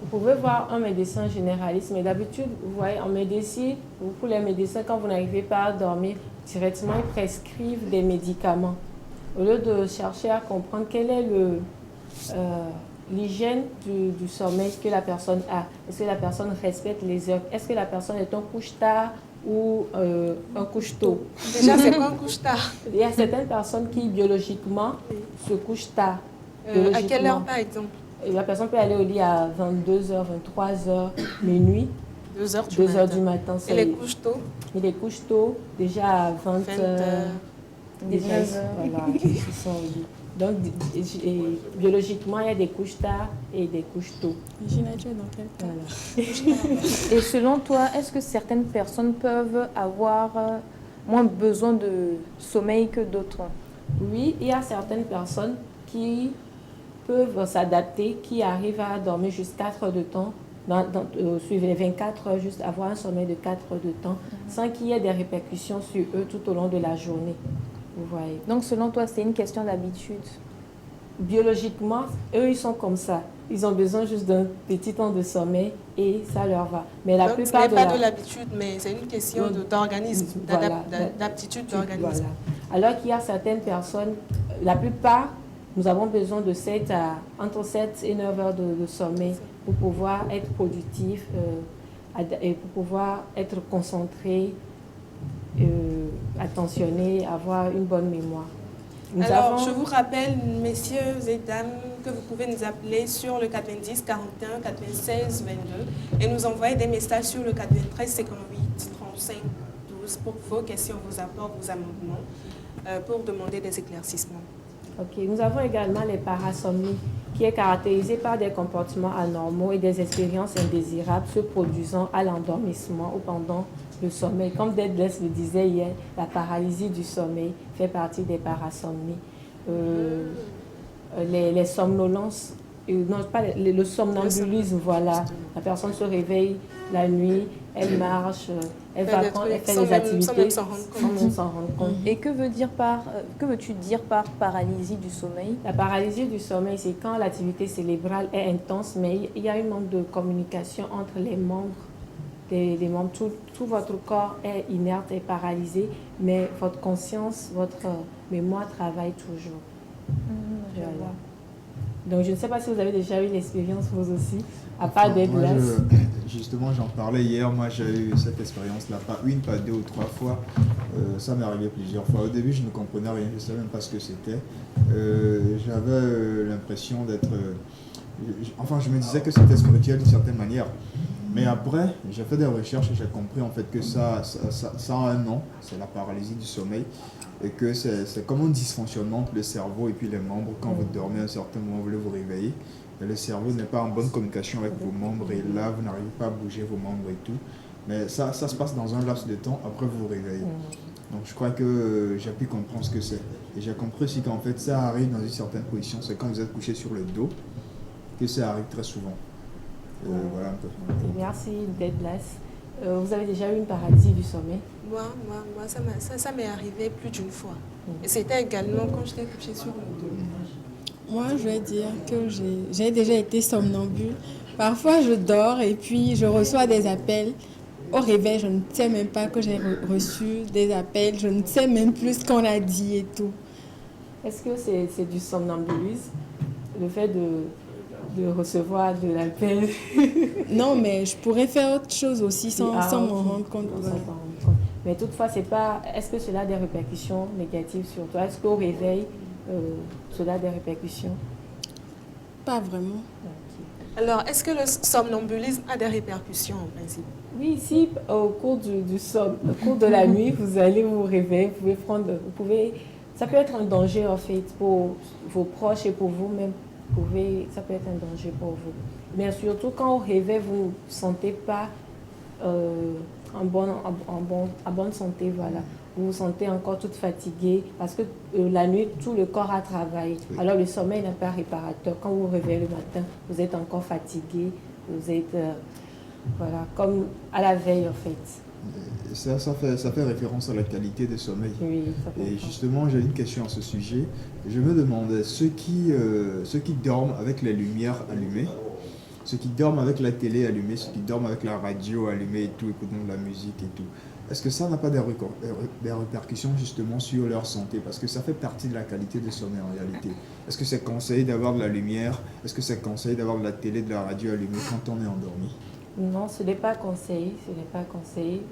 Vous pouvez voir un médecin généraliste, mais d'habitude, vous voyez, en médecine, pour les médecins, quand vous n'arrivez pas à dormir, directement, ils prescrivent des médicaments. Au lieu de chercher à comprendre quelle est l'hygiène du sommeil que la personne a. Est-ce que la personne respecte les heures? Est-ce que la personne est un couche-tard ou un couche-tôt? Déjà, c'est quoi un couche-tard? Il y a certaines personnes qui, biologiquement, se couchent tard. À quelle heure, par exemple? La personne peut aller au lit à 22h, 23h, minuit. 2h du matin. Et les couches tôt? Et les couches tôt, déjà à 20h. 19h. Voilà, ils sont au lit. Donc, biologiquement, il y a des couches tard et des couches tôt. Ginette, tu es dans quel cas? Voilà. Et selon toi, est-ce que certaines personnes peuvent avoir moins besoin de sommeil que d'autres? Oui, il y a certaines personnes qui peuvent s'adapter, qui arrivent à dormir juste 4 heures de temps, suivre les 24 heures, juste avoir un sommeil de 4 heures de temps, sans qu'il y ait des répercussions sur eux tout au long de la journée. Vous voyez. Donc selon toi, c'est une question d'habitude? Biologiquement, eux, ils sont comme ça. Ils ont besoin juste d'un petit temps de sommeil et ça leur va. Mais la plupart ce n'est pas de l'habitude, mais c'est une question d'organisme, d'aptitude d'organisme. Voilà. Alors qu'il y a certaines personnes, la plupart, nous avons besoin de entre 7 et 9 heures de sommeil pour pouvoir être productif et pour pouvoir être concentré, attentionné, avoir une bonne mémoire. Alors, je vous rappelle, messieurs et dames, que vous pouvez nous appeler sur le 90 41 96 22 et nous envoyer des messages sur le 93 58 35 12 pour vos questions, vos apports, vos amendements, pour demander des éclaircissements. Ok, nous avons également les parasomnies, qui est caractérisée par des comportements anormaux et des expériences indésirables se produisant à l'endormissement ou pendant le sommeil. Comme Deadless le disait hier, la paralysie du sommeil fait partie des parasomnies. Les somnolences, non, pas le somnambulisme, voilà. La personne se réveille la nuit, elle marche, elle fait des activités sans même s'en rendre compte. Et que veux-tu dire par paralysie du sommeil? La paralysie du sommeil, c'est quand l'activité cérébrale est intense, mais il y a un manque de communication entre les membres. Les membres, tout votre corps est inerte et paralysé, mais votre conscience, votre mémoire travaille toujours. Voilà. Donc, je ne sais pas si vous avez déjà eu l'expérience, vous aussi, à part des glaces. Justement, j'en parlais hier. Moi, j'ai eu cette expérience-là, pas une, pas deux ou trois fois. Ça m'est arrivé plusieurs fois. Au début, je ne comprenais rien, je ne savais même pas ce que c'était. J'avais l'impression d'être... enfin, je me disais que c'était spirituel d'une certaine manière. Mais après, j'ai fait des recherches et j'ai compris en fait que ça a un nom, c'est la paralysie du sommeil. Et que c'est comme un dysfonctionnement entre le cerveau et puis les membres. Quand vous dormez à un certain moment, vous voulez vous réveiller. Mais le cerveau n'est pas en bonne communication avec vos membres et là, vous n'arrivez pas à bouger vos membres et tout. Mais ça se passe dans un laps de temps, après vous vous réveillez. Donc je crois que j'ai pu comprendre ce que c'est. Et j'ai compris aussi qu'en fait, ça arrive dans une certaine position. C'est quand vous êtes couché sur le dos que ça arrive très souvent. Voilà un peu. Merci, Deadless. Vous avez déjà eu une paralysie du sommeil? Moi, ça m'est arrivé plus d'une fois. Et c'était également quand j'étais couchée sur le dos. Moi, je vais dire que j'ai déjà été somnambule. Parfois, je dors et puis je reçois des appels. Au réveil, je ne sais même pas que j'ai reçu des appels. Je ne sais même plus ce qu'on a dit et tout. Est-ce que c'est du somnambulisme, le fait de recevoir de l'appel? Non, mais je pourrais faire autre chose aussi sans m'en rendre compte. Mais toutefois, c'est pas. Est-ce que cela a des répercussions négatives sur toi? Est-ce qu'au réveil, cela a des répercussions? Pas vraiment. Okay. Alors, est-ce que le somnambulisme a des répercussions en principe? Oui, si au cours au cours de la nuit, vous allez vous réveiller, ça peut être un danger en fait pour vos proches et pour vous-même. Ça peut être un danger pour vous. Mais surtout quand au réveil, vous ne vous sentez pas en bonne santé, voilà. Vous vous sentez encore toute fatiguée parce que la nuit, tout le corps a travaillé. Oui. Alors le sommeil n'est pas réparateur. Quand vous vous réveillez le matin, vous êtes encore fatigué, vous êtes voilà, comme à la veille en fait. Ça fait référence à la qualité du sommeil. Oui, et justement, j'ai une question à ce sujet. Je me demandais, ceux qui dorment avec les lumières allumées, ceux qui dorment avec la télé allumée, ceux qui dorment avec la radio allumée et tout, écoutant de la musique et tout, est-ce que ça n'a pas des répercussions justement sur leur santé? Parce que ça fait partie de la qualité de sommeil en réalité. Est-ce que c'est conseillé d'avoir de la lumière? Est-ce que c'est conseillé d'avoir de la télé, de la radio allumée quand on est endormi? Non, ce n'est pas conseillé,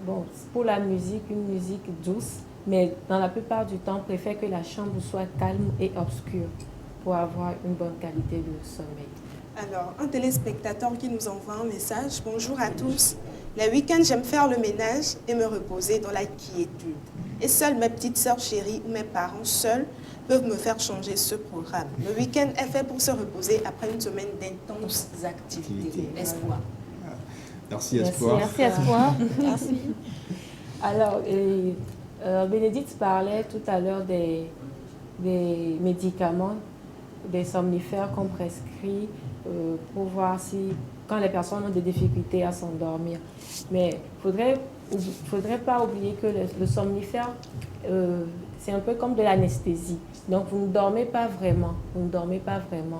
Bon, pour la musique, une musique douce, mais dans la plupart du temps, on préfère que la chambre soit calme et obscure pour avoir une bonne qualité de sommeil. Alors, un téléspectateur qui nous envoie un message. Bonjour à tous. Les week-ends, j'aime faire le ménage et me reposer dans la quiétude. Et seules mes petites sœurs chéries ou mes parents seuls peuvent me faire changer ce programme. Le week-end est fait pour se reposer après une semaine d'intenses activités. Espoir. Merci Espoir. Merci Espoir. Merci. Alors, Bénédicte parlait tout à l'heure des médicaments, des somnifères qu'on prescrit pour voir si, quand les personnes ont des difficultés à s'endormir. Mais il ne faudrait pas oublier que le somnifère, c'est un peu comme de l'anesthésie. Donc, vous ne dormez pas vraiment.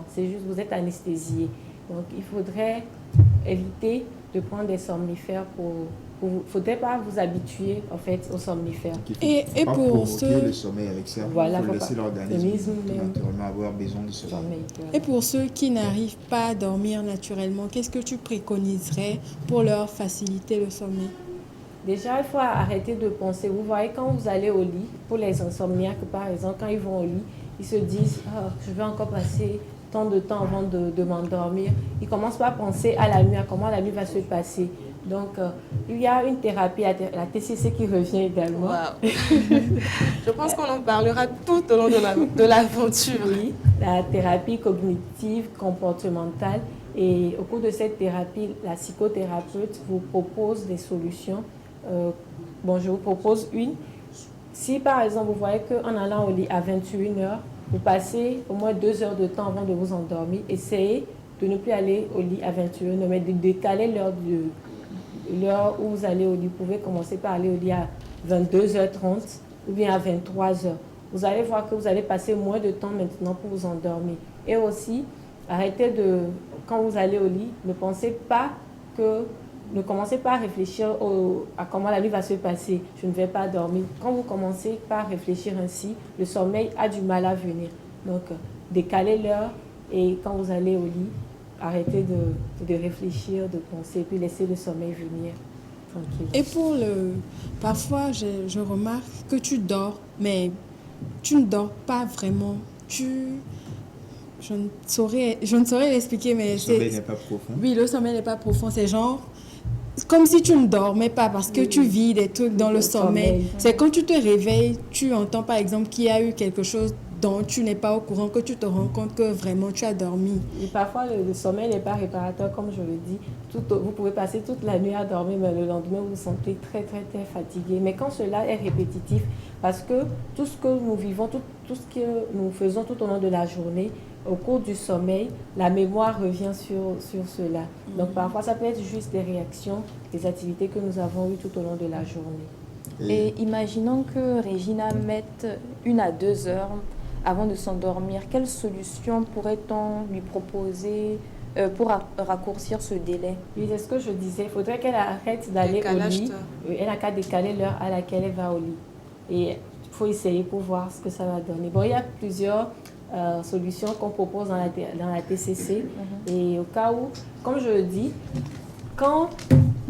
C'est juste, vous êtes anesthésié. Donc, il faudrait éviter de prendre des somnifères Il ne faudrait pas vous habituer en fait aux somnifères. Donc, Et faut pas pour provoquer ceux- le sommeil avec ça. Voilà, Il faut faut laisser pas. l'organisme L'organisme tout même. naturellement avoir besoin de sommeil. Sommeil, voilà. Et pour ceux qui n'arrivent pas à dormir naturellement, qu'est-ce que tu préconiserais pour leur faciliter le sommeil? Déjà, il faut arrêter de penser. Vous voyez, quand vous allez au lit, pour les insomniaques par exemple, quand ils vont au lit, ils se disent ah, je vais encore passer tant de temps avant de m'endormir. Ils ne commencent pas à penser à la nuit, à comment la nuit va se passer. Donc, il y a une thérapie, la TCC qui revient également. Waouh. Je pense qu'on en parlera tout au long de l'aventure. Oui, la thérapie cognitive comportementale. Et au cours de cette thérapie, la psychothérapeute vous propose des solutions. Bon, je vous propose une. Si par exemple vous voyez qu'en allant au lit à 21h, vous passez au moins 2 heures de temps avant de vous endormir, essayez de ne plus aller au lit à 21h, mais de décaler l'heure où vous allez au lit. Vous pouvez commencer par aller au lit à 22h30 ou bien à 23h. Vous allez voir que vous allez passer moins de temps maintenant pour vous endormir. Et aussi, arrêtez quand vous allez au lit, ne commencez pas à réfléchir à comment la nuit va se passer. Je ne vais pas dormir. Quand vous commencez par réfléchir ainsi, le sommeil a du mal à venir. Donc, décalez l'heure et quand vous allez au lit, arrêtez de réfléchir, de penser, puis laissez le sommeil venir tranquille. Et parfois, je remarque que tu dors, mais tu ne dors pas vraiment. Je ne saurais l'expliquer, mais Le sommeil n'est pas profond. Oui, le sommeil n'est pas profond. C'est genre comme si tu ne dormais pas parce que tu vis des trucs dans le sommeil. C'est quand tu te réveilles, tu entends par exemple qu'il y a eu quelque chose dont tu n'es pas au courant, que tu te rends compte que vraiment tu as dormi. Et parfois, le sommeil n'est pas réparateur, comme je le dis. Vous pouvez passer toute la nuit à dormir, mais le lendemain, vous vous sentez très, très, très fatigué. Mais quand cela est répétitif, parce que tout ce que nous vivons, tout ce que nous faisons tout au long de la journée, au cours du sommeil, la mémoire revient sur cela. Donc parfois, ça peut être juste des réactions, des activités que nous avons eues tout au long de la journée. Et imaginons que Regina mette 1 à 2 heures avant de s'endormir. Quelle solution pourrait-on lui proposer pour raccourcir ce délai? Oui, c'est ce que je disais. Il faudrait qu'elle arrête d'aller au lit. Elle n'a qu'à décaler l'heure à laquelle elle va au lit. Et il faut essayer pour voir ce que ça va donner. Bon, il y a plusieurs solutions qu'on propose dans la TCC. Et au cas où, comme je le dis, quand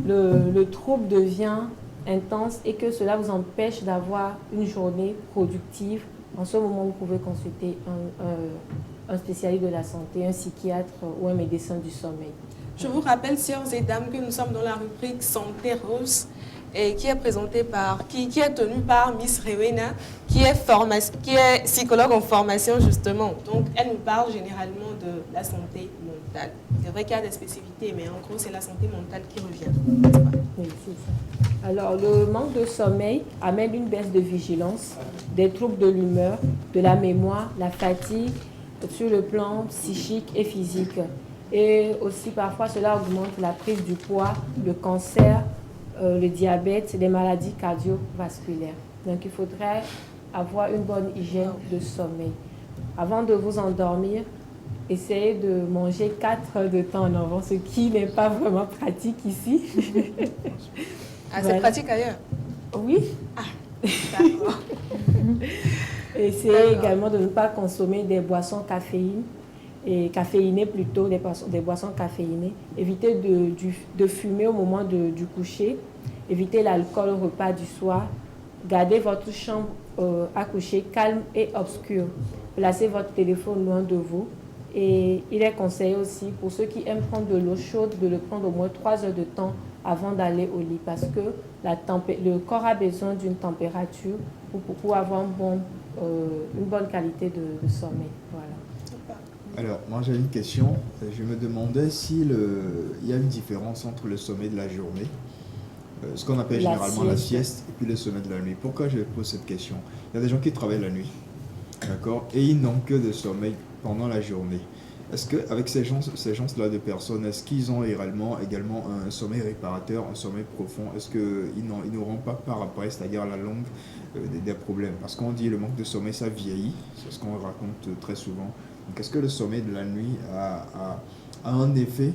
le trouble devient intense et que cela vous empêche d'avoir une journée productive, en ce moment, vous pouvez consulter un spécialiste de la santé, un psychiatre ou un médecin du sommeil. Je vous rappelle, sœurs et dames, que nous sommes dans la rubrique Santé Rose, et qui est présentée qui est tenue par Miss Rewena, qui est psychologue en formation justement. Donc, elle nous parle généralement de la santé mentale. C'est vrai qu'il y a des spécificités, mais en gros, c'est la santé mentale qui revient. Oui, c'est ça. Alors, le manque de sommeil amène une baisse de vigilance, des troubles de l'humeur, de la mémoire, la fatigue sur le plan psychique et physique. Et aussi, parfois, cela augmente la prise du poids, le cancer, le diabète, les maladies cardiovasculaires. Donc, il faudrait avoir une bonne hygiène de sommeil. Avant de vous endormir, essayez de manger 4 heures de temps en avant, ce qui n'est pas vraiment pratique ici. Ah, c'est pratique ailleurs? Oui. Ah, d'accord. Essayez également de ne pas consommer des boissons caféinées plutôt, des boissons caféinées. Évitez de fumer au moment du coucher. Évitez l'alcool au repas du soir. Gardez votre chambre à coucher calme et obscure. Placez votre téléphone loin de vous. Et il est conseillé aussi pour ceux qui aiment prendre de l'eau chaude de le prendre au moins 3 heures de temps avant d'aller au lit parce que le corps a besoin d'une température pour avoir une bonne qualité de sommeil. Voilà. Alors, moi j'ai une question. Je me demandais s'il y a une différence entre le sommeil de la journée, ce qu'on appelle généralement la sieste, et puis le sommeil de la nuit. Pourquoi je pose cette question? Il y a des gens qui travaillent la nuit, d'accord, et ils n'ont que de sommeil pendant la journée. Est-ce qu'avec ces gens-là de personnes, est-ce qu'ils ont également un sommeil réparateur, un sommeil profond? Est-ce qu'ils n'auront pas par après, c'est-à-dire à la longue, des problèmes? Parce qu'on dit le manque de sommeil, ça vieillit, c'est ce qu'on raconte très souvent. Donc est-ce que le sommeil de la nuit a un effet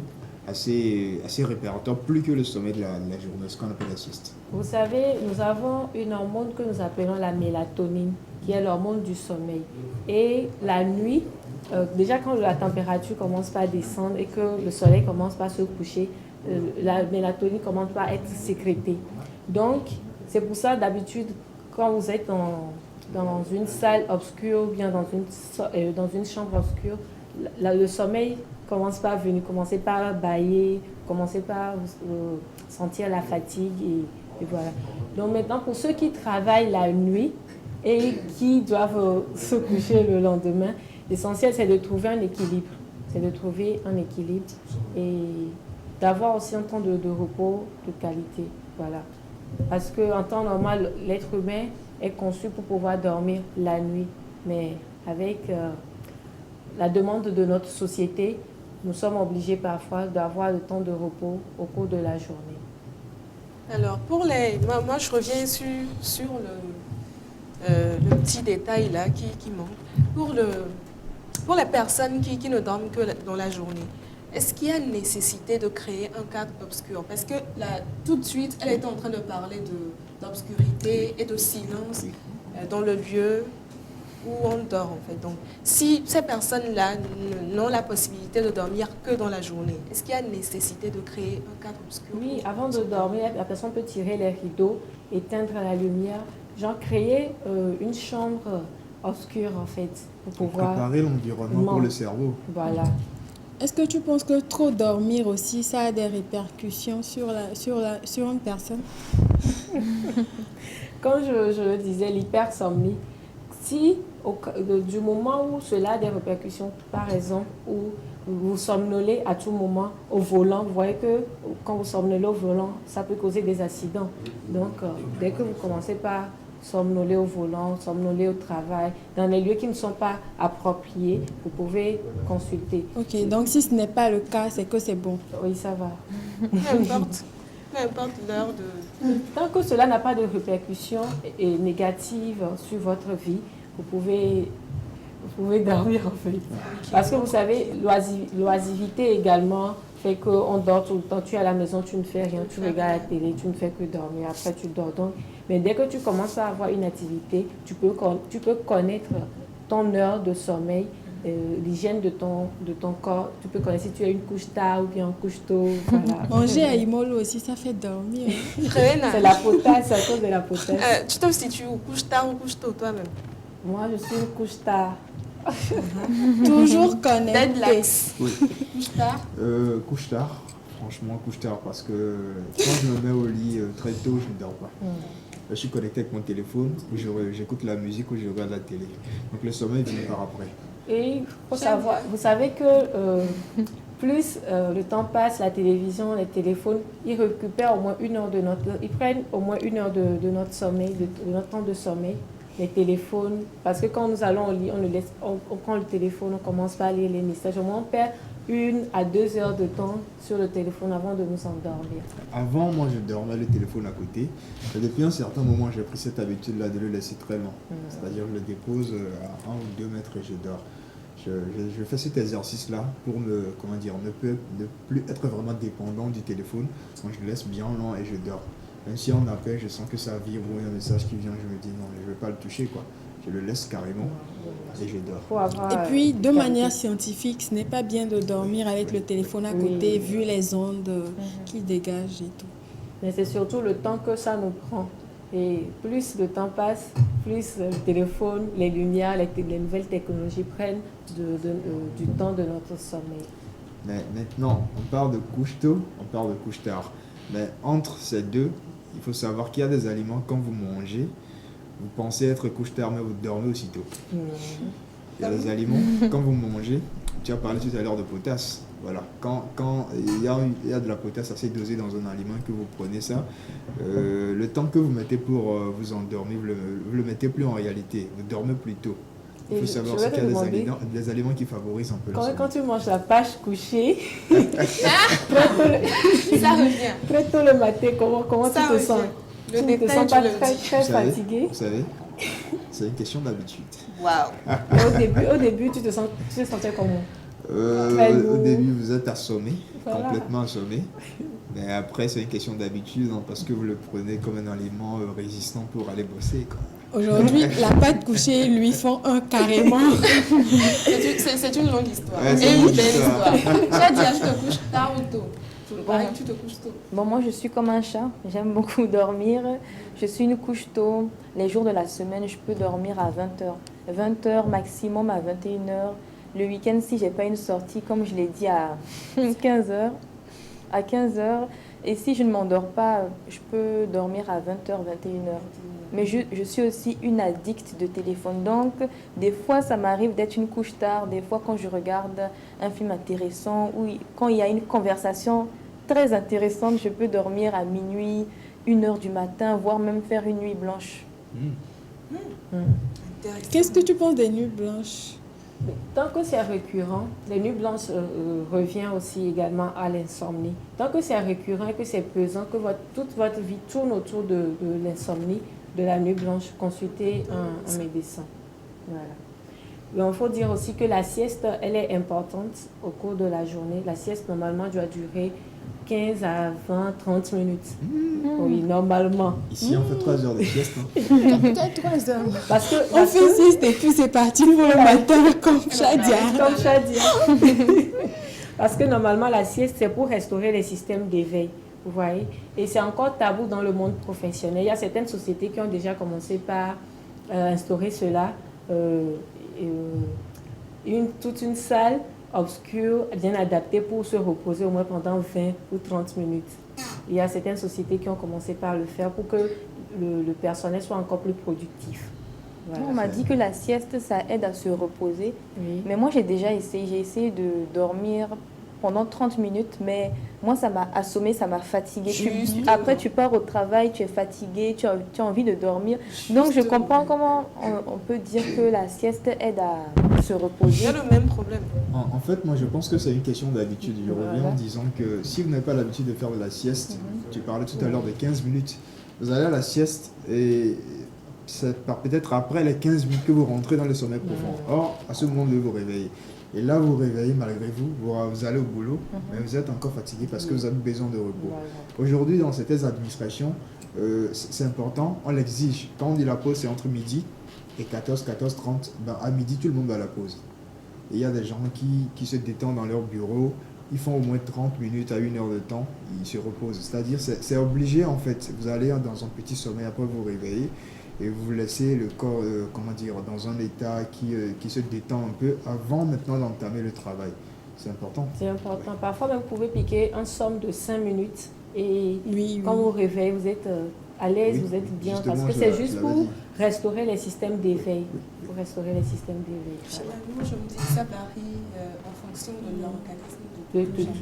assez réparateur, plus que le sommeil de la journée, ce qu'on appelle la sieste. Vous savez, nous avons une hormone que nous appelons la mélatonine, qui est l'hormone du sommeil. Et la nuit, déjà quand la température commence par descendre et que le soleil commence par se coucher, la mélatonine commence par être sécrétée. Donc, c'est pour ça, d'habitude, quand vous êtes dans une salle obscure ou bien dans une chambre obscure, le sommeil commence par venir, commencez par bâiller, commencez par sentir la fatigue et voilà. Donc maintenant, pour ceux qui travaillent la nuit et qui doivent se coucher le lendemain, l'essentiel c'est de trouver un équilibre. C'est de trouver un équilibre et d'avoir aussi un temps de repos de qualité. Voilà. Parce qu'en temps normal, l'être humain est conçu pour pouvoir dormir la nuit. Mais avec la demande de notre société, nous sommes obligés parfois d'avoir le temps de repos au cours de la journée. Alors, moi je reviens sur le petit détail là qui manque. Pour les personnes qui ne dorment que dans la journée, est-ce qu'il y a nécessité de créer un cadre obscur? Parce que là, tout de suite, elle était en train de parler d'obscurité et de silence dans le lieu où on dort en fait. Donc, si ces personnes-là n'ont la possibilité de dormir que dans la journée, est-ce qu'il y a nécessité de créer un cadre obscur? Oui, avant de dormir, la personne peut tirer les rideaux, éteindre la lumière, genre créer une chambre obscure en fait, pour pouvoir préparer l'environnement pour le cerveau. Voilà. Est-ce que tu penses que trop dormir aussi, ça a des répercussions sur une personne? Comme je le disais, l'hypersomnie, si du moment où cela a des répercussions, par exemple, où vous somnolez à tout moment au volant, vous voyez que quand vous somnolez au volant, ça peut causer des accidents. Donc, dès que vous commencez par somnoler au volant, somnoler au travail, dans les lieux qui ne sont pas appropriés, vous pouvez consulter. Ok, donc si ce n'est pas le cas, c'est que c'est bon. Oui, ça va. Peu importe l'heure de... Tant que cela n'a pas de répercussions négatives sur votre vie, vous pouvez dormir en fait. Parce que vous savez, l'oisiveté également fait qu'on dort tout le temps. Tu es à la maison, tu ne fais rien, tu regardes la télé, tu ne fais que dormir. Après, tu dors. Donc, mais dès que tu commences à avoir une activité, tu peux connaître ton heure de sommeil, l'hygiène de ton corps. Tu peux connaître si tu as une couche tard ou bien une couche tôt. Voilà. Manger à Imolo aussi, ça fait dormir. C'est la potasse, c'est à cause de la potasse. Tu te situes où? Couche tard ou couche tôt toi-même? Moi, je suis une couche tard. Toujours connecté. Deadlines. Oui. Couche tard? Couche tard. Franchement, couche tard parce que quand je me mets au lit très tôt, je ne dors pas. Je suis connecté avec mon téléphone, où j'écoute la musique ou je regarde la télé. Donc le sommeil vient par après. Et il faut savoir, vous savez que plus le temps passe, la télévision, les téléphones, ils récupèrent au moins ils prennent au moins une heure de notre sommeil, de notre temps de sommeil, les téléphones. Parce que quand nous allons au lit, on prend le téléphone, on commence par lire les messages. Au moins, on perd 1 à 2 heures de temps sur le téléphone avant de nous endormir. Avant, moi, je dormais le téléphone à côté. Et depuis un certain moment, j'ai pris cette habitude-là de le laisser très long. C'est-à-dire, je le dépose à 1 ou 2 mètres et je dors. Je fais cet exercice-là pour ne plus être vraiment dépendant du téléphone. Donc, je le laisse bien lent et je dors. Même si on appelle, je sens que ça vibre ou un message qui vient, je me dis non, je ne vais pas le toucher, quoi. Je le laisse carrément et je dors. Et puis, de manière scientifique, ce n'est pas bien de dormir avec le téléphone à côté, vu les ondes qu'il dégage et tout. Mais c'est surtout le temps que ça nous prend. Et plus le temps passe, plus le téléphone, les lumières, les nouvelles technologies prennent du temps de notre sommeil. Mais maintenant, on parle de couche tôt, on parle de couche tard. Mais entre ces deux, il faut savoir qu'il y a des aliments, quand vous mangez, vous pensez être couche tard, mais vous dormez aussitôt. Il y a des aliments, quand vous mangez, tu as parlé tout à l'heure de potasse. Voilà. Quand il y a de la potasse assez dosée dans un aliment, que vous prenez ça, le temps que vous mettez pour vous endormir, vous le mettez plus en réalité. Vous dormez plus tôt. Il faut savoir qu'il y a des aliments qui favorisent un peu le sommeil. Quand tu manges la pâche couchée, ça revient. Très tôt le matin, comment tu te sens? Tu ne te sens pas très fatigué? Vous savez, c'est une question d'habitude. Waouh. Au début, tu te sentais comment? Au début, vous êtes assommé, Voilà. complètement assommé. Mais après, c'est une question d'habitude, hein, parce que vous le prenez comme un aliment résistant pour aller bosser, quoi. Aujourd'hui, la pâte couchée lui font un carrément. C'est une longue histoire. Ouais, c'est Et une une longue belle histoire. histoire. Shadia, tu te couches tard ou tôt? Pareil, tu te couches tôt. Bon, moi, je suis comme un chat. J'aime beaucoup dormir. Je suis une couche tôt. Les jours de la semaine, je peux dormir à 20h. 20h maximum à 21h. Le week-end, si j'ai pas une sortie, comme je l'ai dit, à 15h. À 15h. Et si je ne m'endors pas, je peux dormir à 20h, 21h. Mais je suis aussi une addict de téléphone. Donc, des fois, ça m'arrive d'être une couche tard. Des fois, quand je regarde un film intéressant ou quand il y a une conversation très intéressante, je peux dormir à minuit, 1h du matin, voire même faire une nuit blanche. Qu'est-ce que tu penses des nuits blanches? Mais tant que c'est récurrent, les nuits blanches revient aussi également à l'insomnie. Tant que c'est récurrent et que c'est pesant, que toute votre vie tourne autour de l'insomnie, de la nuit blanche, consultez un médecin. Voilà. Mais il faut dire aussi que la sieste, elle est importante au cours de la journée. La sieste, normalement, doit durer 15 à 20, 30 minutes. Oui, normalement. Ici, on fait 3 heures de sieste. Hein. Peut-être 3 heures. Parce que, On fait 6 et puis c'est parti pour le matin comme Shadia. Comme Shadia. Parce que normalement, la sieste, c'est pour restaurer les systèmes d'éveil. Vous voyez? Et c'est encore tabou dans le monde professionnel. Il y a certaines sociétés qui ont déjà commencé par instaurer cela. Toute une salle obscure, bien adaptée pour se reposer au moins pendant 20 ou 30 minutes. Il y a certaines sociétés qui ont commencé par le faire pour que le personnel soit encore plus productif. Voilà. On m'a dit que la sieste, ça aide à se reposer. Oui. Mais moi, j'ai déjà essayé. J'ai essayé de dormir pendant 30 minutes, mais moi, ça m'a assommé, ça m'a fatiguée. Après, tu pars au travail, tu es fatigué, tu as envie de dormir. Donc, je comprends comment on peut dire que la sieste aide à se Il y reposer. a le même problème. En fait, moi, je pense que c'est une question d'habitude. Je reviens en disant que si vous n'avez pas l'habitude de faire de la sieste, tu parlais tout à l'heure de 15 minutes, vous allez à la sieste et c'est peut-être après les 15 minutes que vous rentrez dans le sommeil profond. Or, à ce moment, vous devez vous réveiller. Et là, vous vous réveillez malgré vous, vous allez au boulot, mais vous êtes encore fatigué parce que vous avez besoin de repos. Voilà. Aujourd'hui, dans certaines administrations, c'est important, on l'exige. Quand on dit la pause, c'est entre midi et 14, 14h30. Ben, à midi, tout le monde va à la pause. Et il y a des gens qui se détendent dans leur bureau, ils font au moins 30 minutes à 1 heure de temps, ils se reposent. C'est-à-dire, c'est obligé en fait. Vous allez dans un petit sommeil, après vous vous réveillez et vous laissez le corps, dans un état qui se détend un peu avant maintenant d'entamer le travail. C'est important. C'est important. Parfois, même, vous pouvez piquer un somme de 5 minutes et Oui, quand vous vous réveillez, vous êtes à l'aise, Oui, vous êtes bien. justement, Parce que je c'est l'avais juste dit. pour restaurer les systèmes d'éveil. Pour restaurer les systèmes d'éveil. Voilà. Moi, je me dis que ça varie en fonction de l'organisme.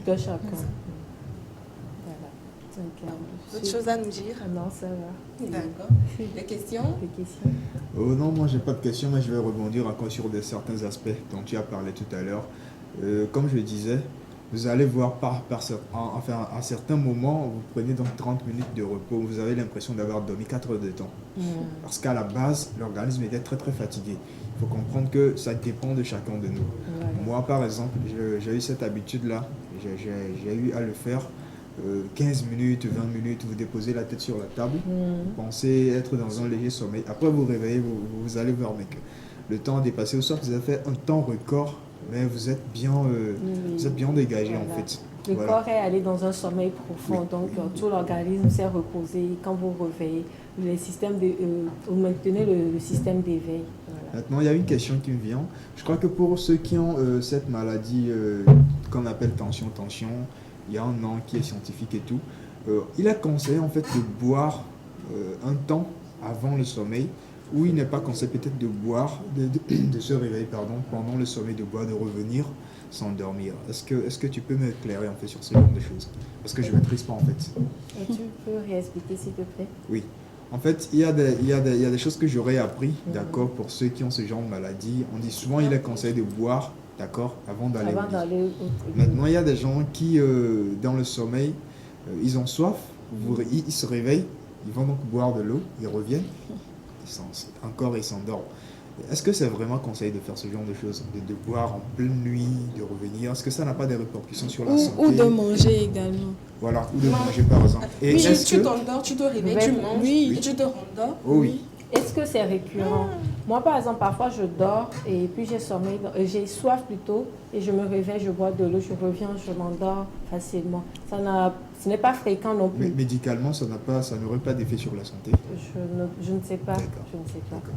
De chacun. Voilà. Donc, D'autres choses à nous dire? Ah non, ça va. D'accord. Des questions? Des questions? Non, moi j'ai pas de questions, mais je vais rebondir encore sur certains aspects dont tu as parlé tout à l'heure. Comme je le disais, vous allez voir à certains moments, vous prenez donc 30 minutes de repos, vous avez l'impression d'avoir dormi 4 heures de temps. Parce qu'à la base, l'organisme était très très fatigué. Il faut comprendre que ça dépend de chacun de nous. Voilà. Moi par exemple, j'ai eu cette habitude-là, j'ai eu à le faire 15 minutes, 20 minutes, vous déposez la tête sur la table, vous pensez être dans un léger sommeil. Après vous réveillez, vous allez voir, mec, le temps a dépassé, au soir vous avez fait un temps record, mais vous êtes bien, vous êtes bien dégagé Voilà. en fait. Le Voilà. corps est allé dans un sommeil profond, Oui. donc tout l'organisme s'est reposé. Quand vous réveillez, vous maintenez le système d'éveil. Voilà. Maintenant, il y a une question qui me vient. Je crois que pour ceux qui ont cette maladie qu'on appelle tension, il y a un nom qui est scientifique et tout, il est conseillé en fait de boire un temps avant le sommeil, ou il n'est pas conseillé peut-être de boire, de se réveiller pendant le sommeil, de boire, de revenir s'endormir. Est-ce que tu peux m'éclairer en fait sur ce genre de choses? Parce que je ne maîtrise pas en fait. Et tu peux réexpliquer s'il te plaît? Oui. En fait, il y a des choses que j'aurais appris, d'accord, pour ceux qui ont ce genre de maladie. On dit souvent il est conseillé de boire, d'accord, avant d'aller au Avant lit. d'aller au Maintenant, il y a des gens qui, dans le sommeil, ils ont soif, ils se réveillent, ils vont donc boire de l'eau, ils reviennent, ils s'endorment. Est-ce que c'est vraiment conseillé de faire ce genre de choses, de boire en pleine nuit, de revenir? Est-ce que ça n'a pas des répercussions sur la santé? Ou de manger également. Voilà, ou de manger par exemple. Et Oui, est-ce tu que... t'endors, tu te réveilles, tu manges, Oui. et tu te rendors. Oh oui. Est-ce que c'est récurrent? Moi, par exemple, parfois, je dors et puis j'ai sommeil, j'ai soif plutôt, et je me réveille, je bois de l'eau, je reviens, je m'endors facilement. Ce n'est pas fréquent non Mais plus. médicalement, ça n'aurait pas d'effet sur la santé. Je ne sais pas. D'accord. Je ne sais pas. D'accord.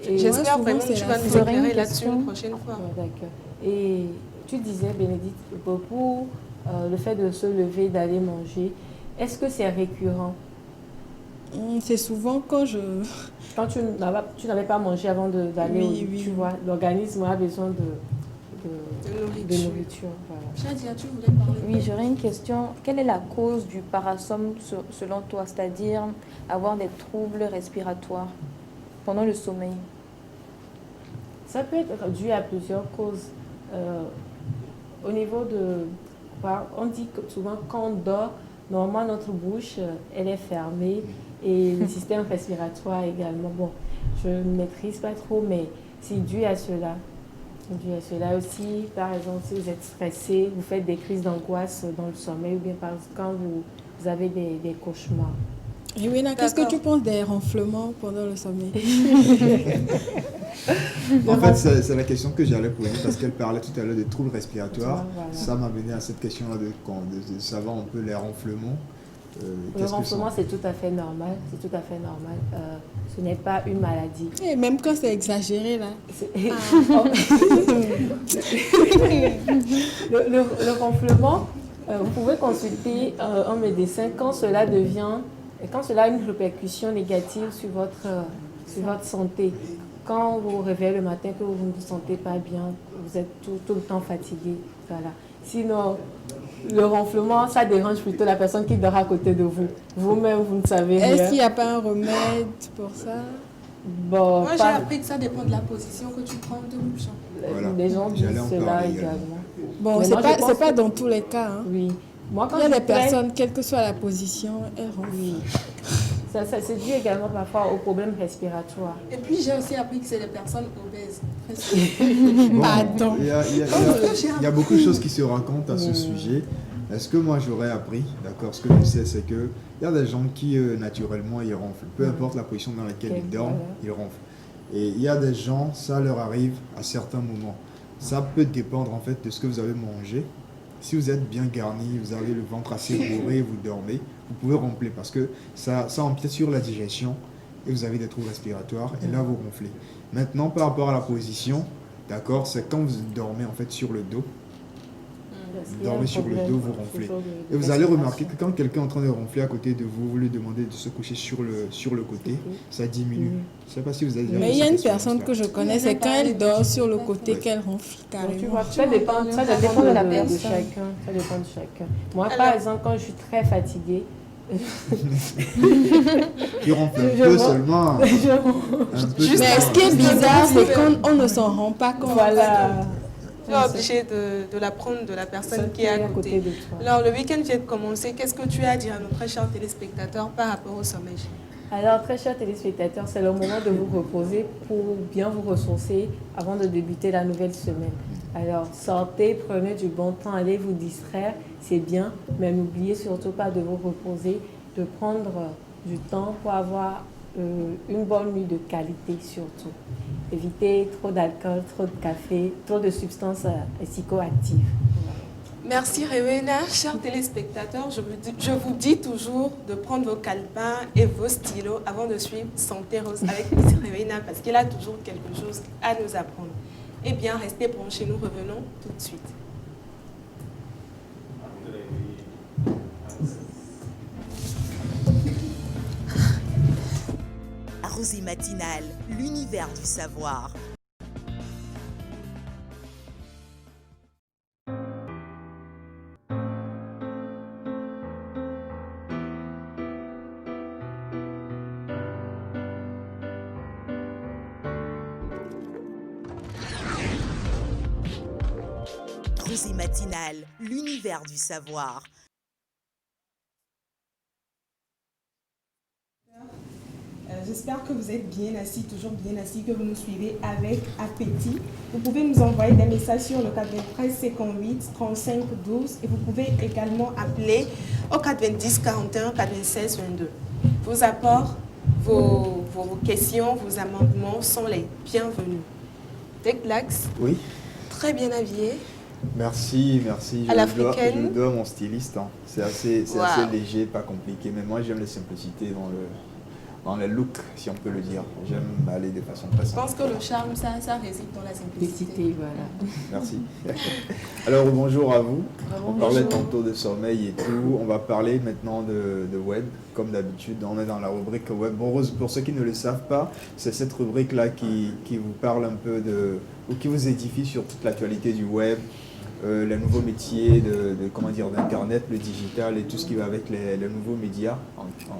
Et- J'espère souvent, vraiment que c'est tu la vas nous J'aurais une éclairer là-dessus question. une prochaine fois. Ouais, d'accord. Et tu disais, Bénédicte, pour le fait de se lever, d'aller manger, est-ce que c'est récurrent? C'est souvent quand Quand tu n'avais pas mangé avant d'aller Oui, au oui. tu vois, l'organisme a besoin de De nourriture. nourriture. Voilà. Shadia, tu voulais parler? Oui, j'aurais une question. Quelle est la cause du parasomme selon toi, c'est-à-dire avoir des troubles respiratoires pendant le sommeil? Ça peut être dû à plusieurs causes. Au niveau on dit que souvent quand on dort, normalement notre bouche, elle est fermée et le système respiratoire également. Bon, je ne maîtrise pas trop, mais c'est dû à cela. C'est dû à cela aussi. Par exemple, si vous êtes stressé, vous faites des crises d'angoisse dans le sommeil ou bien quand vous avez des cauchemars. Riwena, qu'est-ce que D'accord. tu penses des ronflements pendant le sommeil? En fait, c'est la question que j'allais poser parce qu'elle parlait tout à l'heure des troubles respiratoires. Voilà. Ça m'a mené à cette question-là de savoir un peu les ronflements. Le Qu'est-ce que ronflement, ça- c'est tout à fait normal. C'est tout à fait normal. Ce n'est pas une maladie. Et même quand c'est exagéré, là. Le ronflement, vous pouvez consulter un médecin quand cela a une répercussion négative sur votre santé. Quand vous vous réveillez le matin, que vous ne vous sentez pas bien, vous êtes tout le temps fatigué. Voilà. Sinon, le ronflement, ça dérange plutôt la personne qui dort à côté de vous. Vous-même, vous ne savez rien. Est-ce qu'il n'y a pas un remède pour ça? Bon, Moi, j'ai pas- appris que ça dépend de la position que tu prends de bouche. Voilà. Les gens disent J'allais en cela parler également. Bon, Mais c'est moi, je pense pas que- dans tous les cas. Hein. Oui. Moi, quand Il y a je des traîne- personnes, quelle que soit la position, elles ronflent. Oui. Ça c'est dû également parfois aux problèmes respiratoires. Et puis, j'ai aussi appris que c'est les personnes obèses. Très souvent. Bon, Pardon. il y a beaucoup de choses qui se racontent à ce sujet. Est-ce que moi j'aurais appris, d'accord, ce que je sais, c'est qu'il y a des gens qui naturellement ils ronflent. Peu importe la position dans laquelle Ok, ils dorment, voilà. ils ronflent. Et il y a des gens, ça leur arrive à certains moments. Ça peut dépendre en fait de ce que vous avez mangé. Si vous êtes bien garni, vous avez le ventre assez bourré, vous dormez, vous pouvez ronfler parce que ça empiète sur la digestion et vous avez des troubles respiratoires et là vous ronflez. Maintenant, par rapport à la position, d'accord, c'est quand vous dormez en fait sur le dos. Vous dormez sur le dos, vous ronflez. Et vous allez remarquer que quand quelqu'un est en train de ronfler à côté de vous, vous lui demandez de se coucher sur le côté, ça diminue. Je ne sais pas si vous avez déjà Mais vu il y a cette une personne expérience-là. que je connais, c'est quand elle dort sur le côté qu'elle ronfle Donc, tu carrément. vois, ça dépend de de la de personne. chacun. Ça dépend de chacun. Moi, Alors- par exemple, quand je suis très fatiguée, Il ronfle un Je peu vois. seulement. Un peu Mais seulement. ce qui est bizarre, c'est qu'on ne s'en rend pas compte. voilà. Tu es obligé de l'apprendre de la personne qui est à côté. de toi. Alors, le week-end vient de commencer. Qu'est-ce que tu as à dire à nos très chers téléspectateurs par rapport au sommeil? Alors, très chers téléspectateurs, c'est le moment de vous reposer pour bien vous ressourcer avant de débuter la nouvelle semaine. Alors, sortez, prenez du bon temps, allez vous distraire, c'est bien, mais n'oubliez surtout pas de vous reposer, de prendre du temps pour avoir une bonne nuit de qualité surtout. Évitez trop d'alcool, trop de café, trop de substances psychoactives. Merci Rewena. Chers téléspectateurs, je vous dis toujours de prendre vos calepins et vos stylos avant de suivre Santé Rose avec Miss Rewena parce qu'elle a toujours quelque chose à nous apprendre. Eh bien, restez branchés, nous revenons tout de suite. La Rosée matinale, l'univers du savoir. Rosée matinale, l'univers du savoir. J'espère que vous êtes bien assis, toujours bien assis, que vous nous suivez avec appétit. Vous pouvez nous envoyer des messages sur le 93 58 35 12 et vous pouvez également appeler au 90 41 96 22. Vos apports, vos questions, vos amendements sont les bienvenus. Declax, Oui, très bien habillé. merci, merci. À l'africaine. Je le dois à mon styliste. Hein. C'est assez Wow. léger, pas compliqué. Mais moi, j'aime la simplicité dans le look, si on peut le dire. J'aime aller de façon très Je simple. pense que le charme, ça réside dans la simplicité. Petite, voilà. Merci. Alors, bonjour à vous. On Bonjour. parlait tantôt de sommeil et tout. On va parler maintenant de web. Comme d'habitude, on est dans la rubrique web. Bon, pour ceux qui ne le savent pas, c'est cette rubrique-là qui vous parle un peu ou qui vous édifie sur toute l'actualité du web, les nouveaux métiers d'Internet, le digital et tout ce qui va avec les nouveaux médias,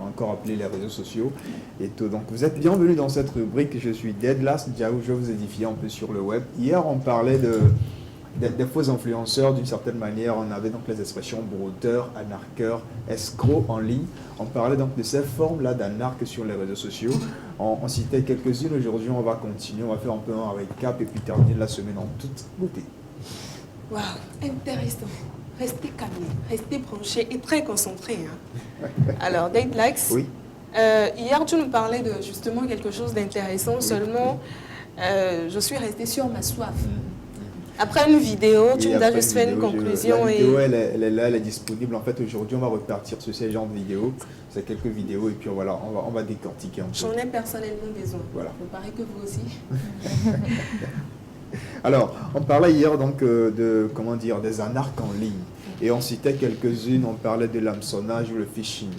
encore appelés les réseaux sociaux et tout. Donc, vous êtes bienvenus dans cette rubrique. Je suis Deadlas Diaou, je vais vous édifier un peu sur le web. Hier, on parlait des faux influenceurs d'une certaine manière. On avait donc les expressions brouteur, anarqueur, escroc en ligne. On parlait donc de ces formes-là d'anarque sur les réseaux sociaux. On citait quelques-unes. Aujourd'hui, on va continuer. On va faire un peu un récap et puis terminer la semaine en toute beauté. Waouh, intéressant. Restez calme, restez branché et très concentré. Hein. Alors, Declax, Oui. hier tu nous parlais de justement quelque chose d'intéressant, seulement je suis restée sur ma soif. Après une vidéo, tu Oui, nous as après juste fait une vidéo, conclusion. La vidéo, elle est là, elle est disponible. En fait, aujourd'hui, on va repartir sur ces genres de vidéos. C'est quelques vidéos et puis voilà, on va décortiquer un peu. J'en ai personnellement besoin. Voilà. Il paraît que vous aussi. Alors, on parlait hier donc des anarques en ligne. Et on citait quelques-unes, on parlait de l'hameçonnage ou le phishing.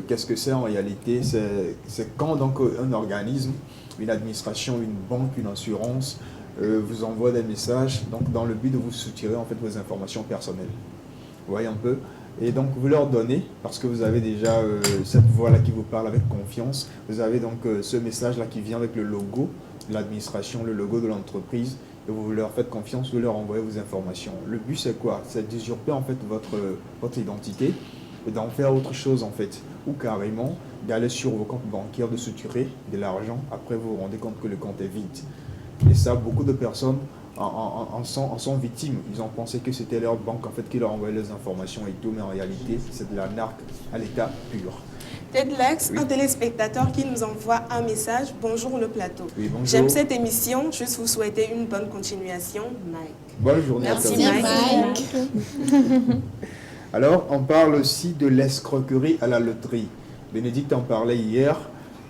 Qu'est-ce que c'est en réalité? C'est quand donc un organisme, une administration, une banque, une assurance vous envoie des messages donc, dans le but de vous soutirer en fait vos informations personnelles. Vous voyez un peu? Et donc vous leur donnez, parce que vous avez déjà cette voix-là qui vous parle avec confiance, vous avez donc ce message-là qui vient avec le logo de l'administration, le logo de l'entreprise, et vous leur faites confiance, vous leur envoyez vos informations. Le but c'est quoi? C'est d'usurper en fait votre identité et d'en faire autre chose en fait, ou carrément d'aller sur vos comptes bancaires, de soutirer de l'argent, après vous vous rendez compte que le compte est vide. Et ça, beaucoup de personnes en sont victimes. Ils ont pensé que c'était leur banque en fait qui leur envoyait les informations et tout, mais en réalité, c'est de l'arnaque à l'état pur. Declax, Oui. un téléspectateur qui nous envoie un message. Bonjour le plateau. Oui, bonjour. J'aime cette émission, juste vous souhaiter une bonne continuation, Mike. Bonne journée Merci, à toi. Mike. Alors, on parle aussi de l'escroquerie à la loterie. Bénédicte en parlait hier.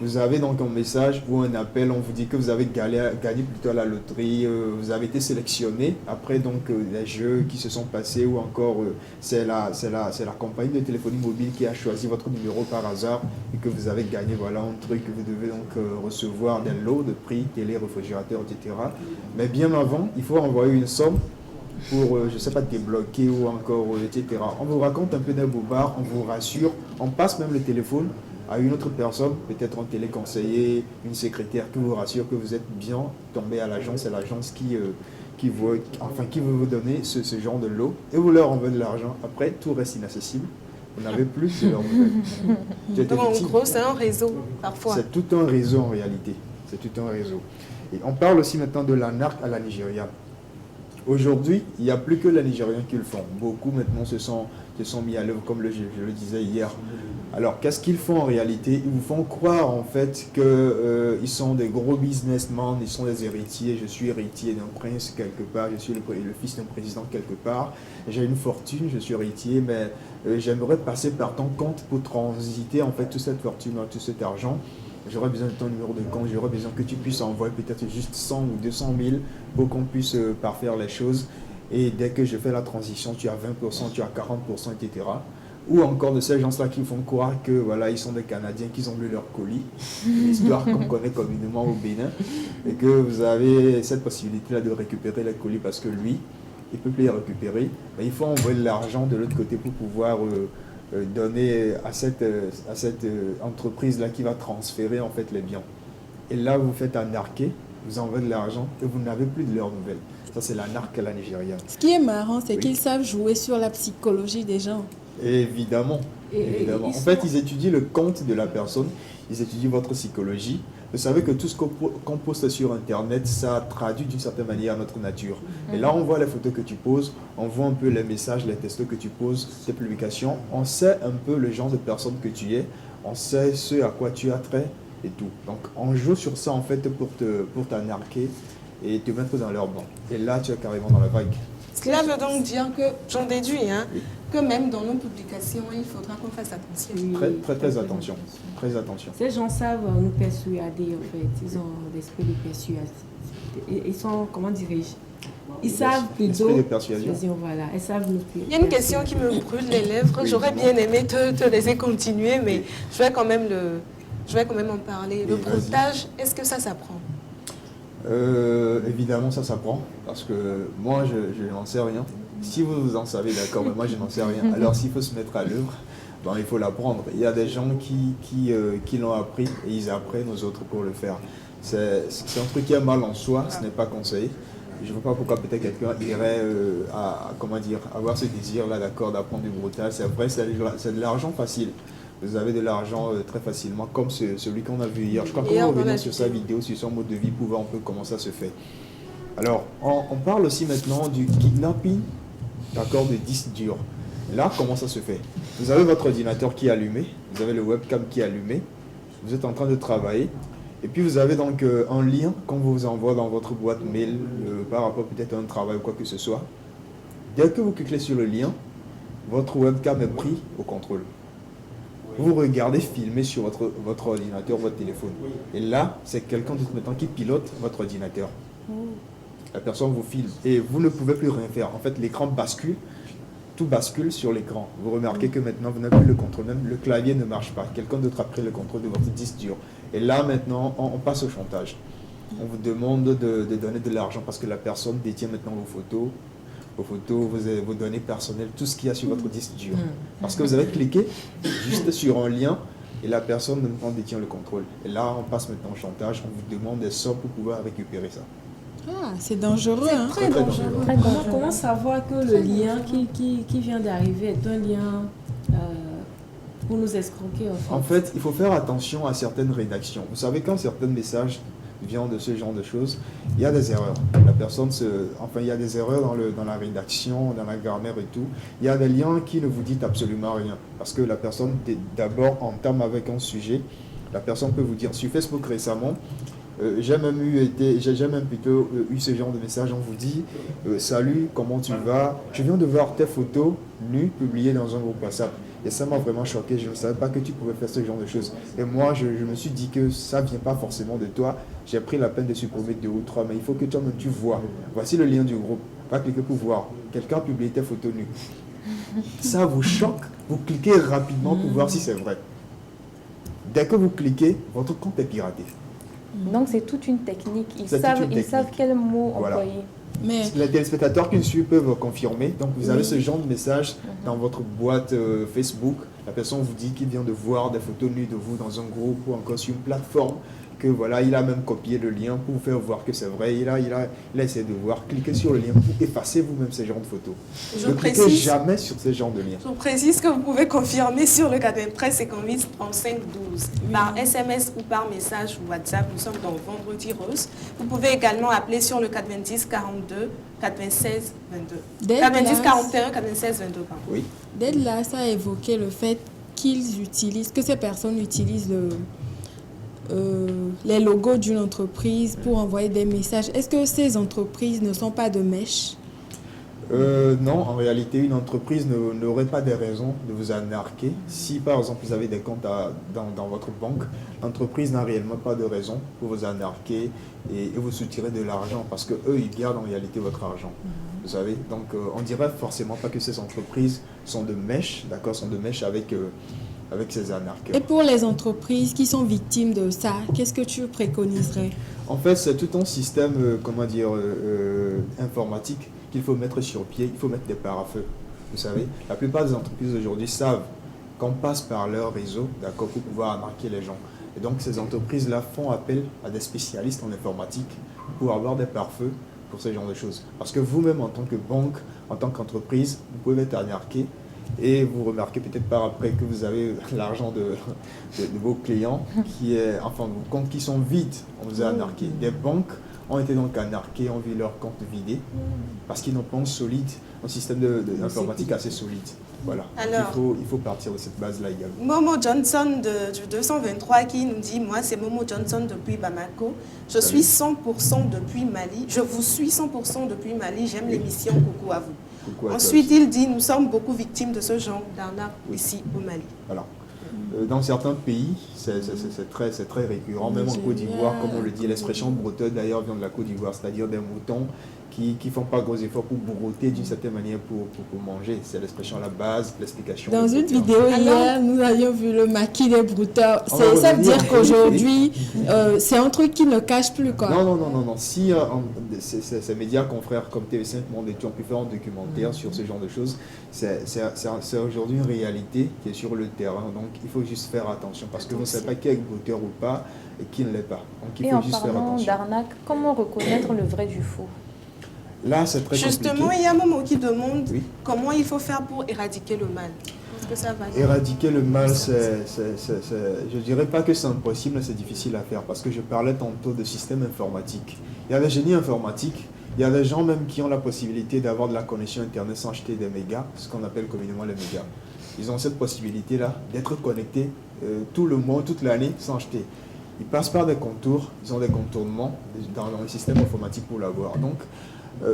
Vous avez donc un message ou un appel, on vous dit que vous avez gagné plutôt à la loterie, vous avez été sélectionné après donc les jeux qui se sont passés ou encore c'est la compagnie de téléphonie mobile qui a choisi votre numéro par hasard et que vous avez gagné voilà un truc que vous devez donc recevoir des lots de prix, télé, réfrigérateur, etc. Mais bien avant, il faut envoyer une somme pour, je ne sais pas, débloquer ou encore, etc. On vous raconte un peu d'un boulevard, on vous rassure, on passe même le téléphone à une autre personne, peut-être un téléconseiller, une secrétaire qui vous rassure que vous êtes bien tombé à l'agence, c'est l'agence qui veut vous donner ce genre de lot et vous leur envoyez de l'argent. Après, tout reste inaccessible. Vous n'avez plus de leurs nouvelles. Donc en gros, c'est un réseau parfois. C'est tout un réseau en réalité. C'est tout un réseau. Et on parle aussi maintenant de l'arnaque à la Nigeria. Aujourd'hui, il n'y a plus que les Nigériens qui le font. Beaucoup maintenant se sont mis à l'œuvre, comme je le disais hier. Alors, qu'est-ce qu'ils font en réalité? Ils vous font croire en fait qu'ils sont des gros businessmen, ils sont des héritiers. Je suis héritier d'un prince quelque part, je suis le fils d'un président quelque part. J'ai une fortune, je suis héritier, mais j'aimerais passer par ton compte pour transiter en fait toute cette fortune, tout cet argent. J'aurais besoin de ton numéro de compte, j'aurais besoin que tu puisses envoyer peut-être juste 100 ou 200 000 pour qu'on puisse parfaire les choses. Et dès que je fais la transition, tu as 20%, tu as 40%, etc. Ou encore de ces gens-là qui font croire que voilà, ils sont des Canadiens, qu'ils ont lu leur colis, l'histoire qu'on connaît communément au Bénin, et que vous avez cette possibilité-là de récupérer les colis parce que lui, il ne peut plus les récupérer. Mais il faut envoyer de l'argent de l'autre côté pour pouvoir donner à cette entreprise-là qui va transférer en fait les biens. Et là, vous faites arnaquer, vous envoyez de l'argent et vous n'avez plus de leurs nouvelles. Ça, c'est l'arnaque à la nigériane. Ce qui est marrant, c'est Oui. qu'ils savent jouer sur la psychologie des gens. Évidemment, Évidemment. En fait, ils étudient le compte de la personne, ils étudient votre psychologie. Vous savez que tout ce qu'on poste sur Internet, ça traduit d'une certaine manière notre nature. Et là, on voit les photos que tu poses, on voit un peu les messages, les textos que tu poses, tes publications. On sait un peu le genre de personne que tu es, on sait ce à quoi tu as trait et tout. Donc, on joue sur ça, en fait, pour t'anarquer et te mettre dans leur banc. Et là, tu es carrément dans la vague. Cela veut donc dire que, j'en déduis, hein, que même dans nos publications, il faudra qu'on fasse attention. Très attention. Très attention. Ces gens savent nous persuader, en fait. Ils ont l'esprit de persuasion. Ils sont, comment dirais-je, ils savent plutôt... L'esprit de persuasion. Voilà, ils savent nous persuader. Il y a une question qui me brûle les lèvres. J'aurais bien aimé te laisser continuer, mais je vais quand même en parler. Le broutage, est-ce que ça s'apprend? Évidemment, ça s'apprend, parce que moi, je n'en sais rien. Si vous en savez, d'accord, mais moi, je n'en sais rien. Alors, s'il faut se mettre à l'œuvre, ben, il faut l'apprendre. Il y a des gens qui l'ont appris et ils apprennent aux autres pour le faire. C'est un truc qui est mal en soi, ce n'est pas conseillé. Je ne vois pas pourquoi peut-être quelqu'un irait avoir ce désir-là, d'accord, d'apprendre du broutage. C'est vrai, c'est de l'argent facile. Vous avez de l'argent très facilement, comme celui qu'on a vu hier. Je crois qu'on va revenir sur sa vidéo, sur son mode de vie, pour voir un peu comment ça se fait. Alors, on parle aussi maintenant du kidnapping, d'accord, de disques durs. Là, comment ça se fait? Vous avez votre ordinateur qui est allumé, vous avez le webcam qui est allumé, vous êtes en train de travailler, et puis vous avez donc un lien qu'on vous envoie dans votre boîte mail par rapport peut-être à un travail ou quoi que ce soit. Dès que vous cliquez sur le lien, votre webcam est pris au contrôle. Vous regardez filmer sur votre ordinateur, votre téléphone. Et là, c'est quelqu'un d'autre maintenant qui pilote votre ordinateur. La personne vous filme et vous ne pouvez plus rien faire. En fait, l'écran bascule, tout bascule sur l'écran. Vous remarquez que maintenant, vous n'avez plus le contrôle, même le clavier ne marche pas. Quelqu'un d'autre a pris le contrôle de votre disque dur. Et là, maintenant, on passe au chantage. On vous demande de donner de l'argent parce que la personne détient maintenant vos photos, vos données personnelles, tout ce qu'il y a sur votre disque dur. Parce que vous avez cliqué juste sur un lien et la personne en détient le contrôle. Et là, on passe maintenant au chantage, on vous demande des sommes pour pouvoir récupérer ça. Ah, c'est dangereux, hein? Très dangereux. Comment savoir que le lien qui vient d'arriver est un lien pour nous escroquer, en fait? En fait, il faut faire attention à certaines rédactions. Vous savez, quand certains messages viennent de ce genre de choses, il y a des erreurs. Il y a des erreurs dans la rédaction, dans la grammaire et tout. Il y a des liens qui ne vous disent absolument rien. Parce que la personne, d'abord, entame avec un sujet. La personne peut vous dire, sur Facebook récemment, j'ai même plutôt eu ce genre de message. On vous dit, salut, comment tu vas? Je viens de voir tes photos nues publiées dans un groupe WhatsApp. Et ça m'a vraiment choqué. Je ne savais pas que tu pouvais faire ce genre de choses. Et moi, je me suis dit que ça ne vient pas forcément de toi. J'ai pris la peine de supprimer 2 ou 3, mais il faut que toi-même tu vois. Voici le lien du groupe. Va cliquer pour voir. Quelqu'un a publié tes photos nues. Ça vous choque. Vous cliquez rapidement pour voir si c'est vrai. Dès que vous cliquez, votre compte est piraté. Donc c'est toute une technique. Ils C'est toute une technique. savent quels mots Voilà. employer. Mais Les téléspectateurs qui nous suivent peuvent confirmer. Donc vous avez ce genre de message dans votre boîte Facebook. La personne vous dit qu'il vient de voir des photos nues de vous dans un groupe ou encore sur une plateforme. Que voilà, il a même copié le lien pour vous faire voir que c'est vrai. Il a essayé de voir. Cliquez sur le lien pour effacer vous-même ces genres de photos. Ne cliquez jamais sur ces genres de liens. Je précise que vous pouvez confirmer sur le Cadin Presse 58 35 12 par SMS ou par message WhatsApp. Nous sommes dans Vendredi Rose. Vous pouvez également appeler sur le 90 42 96 22. 90 41 96 22. Pardon. Oui. d'être là, ça a évoqué le fait que ces personnes utilisent les logos d'une entreprise pour envoyer des messages. Est-ce que ces entreprises ne sont pas de mèche? Non, en réalité, une entreprise n'aurait pas des raisons de vous anarquer. Si, par exemple, vous avez des comptes dans votre banque, l'entreprise n'a réellement pas de raison pour vous anarquer et vous soutirer de l'argent parce qu'eux, ils gardent en réalité votre argent. Vous savez, donc on dirait forcément pas que ces entreprises sont de mèche, d'accord, sont de mèche avec ces anarques. Et pour les entreprises qui sont victimes de ça, qu'est-ce que tu préconiserais? En fait, c'est tout un système, informatique qu'il faut mettre sur pied. Il faut mettre des pare-feux. Vous savez, la plupart des entreprises aujourd'hui savent qu'on passe par leur réseau, d'accord, pour pouvoir arnaquer les gens. Et donc, ces entreprises-là font appel à des spécialistes en informatique pour avoir des pare-feux pour ce genre de choses. Parce que vous-même, en tant que banque, en tant qu'entreprise, vous pouvez être arnaqué et vous remarquez peut-être par après que vous avez l'argent de vos clients, vos comptes qui sont vides, on vous a anarqué. Des banques ont été donc arnaqués, ont vu leur compte vidé parce qu'ils n'ont pas un système d'informatique assez solide. Voilà. Alors, il faut partir de cette base-là également. Momo Johnson du 223 qui nous dit, moi c'est Momo Johnson depuis Bamako, je suis 100% depuis Mali, je vous suis 100% depuis Mali, j'aime l'émission, coucou à vous. Coucou à Ensuite toi. il dit, nous sommes beaucoup victimes de ce genre d'arnaque ici au Mali. Voilà. Dans certains pays, c'est très récurrent, même en Côte d'Ivoire, comme on le dit, l'expression bretonne d'ailleurs vient de la Côte d'Ivoire, c'est-à-dire des moutons qui ne font pas gros efforts pour brouter d'une certaine manière pour manger. C'est l'expression à la base, l'explication. Dans une vidéo hier, nous avions vu le maquis des brouteurs. On va Ça veut revenir. dire qu'aujourd'hui, c'est un truc qui ne cache plus, quoi. Non. Si ces médias confrères comme TV5 Monde et tout ont pu faire un documentaire sur ce genre de choses, c'est aujourd'hui une réalité qui est sur le terrain. Donc il faut juste faire attention parce que vous ne savez pas qui est brouteur ou pas et qui ne l'est pas. Donc il Et faut en juste faire parlant attention. d'arnaque, comment reconnaître le vrai du faux? Là, c'est très Justement, compliqué. il y a Momo qui demande Oui. comment il faut faire pour éradiquer le mal. Est-ce que ça va? Éradiquer le mal, je ne dirais pas que c'est impossible, mais c'est difficile à faire parce que je parlais tantôt de système informatique. Il y a des génies informatiques, il y a des gens même qui ont la possibilité d'avoir de la connexion Internet sans acheter des mégas, ce qu'on appelle communément les mégas. Ils ont cette possibilité-là d'être connectés tout le mois, toute l'année sans acheter. Ils passent par des contours, ils ont des contournements dans le système informatique pour l'avoir. Donc,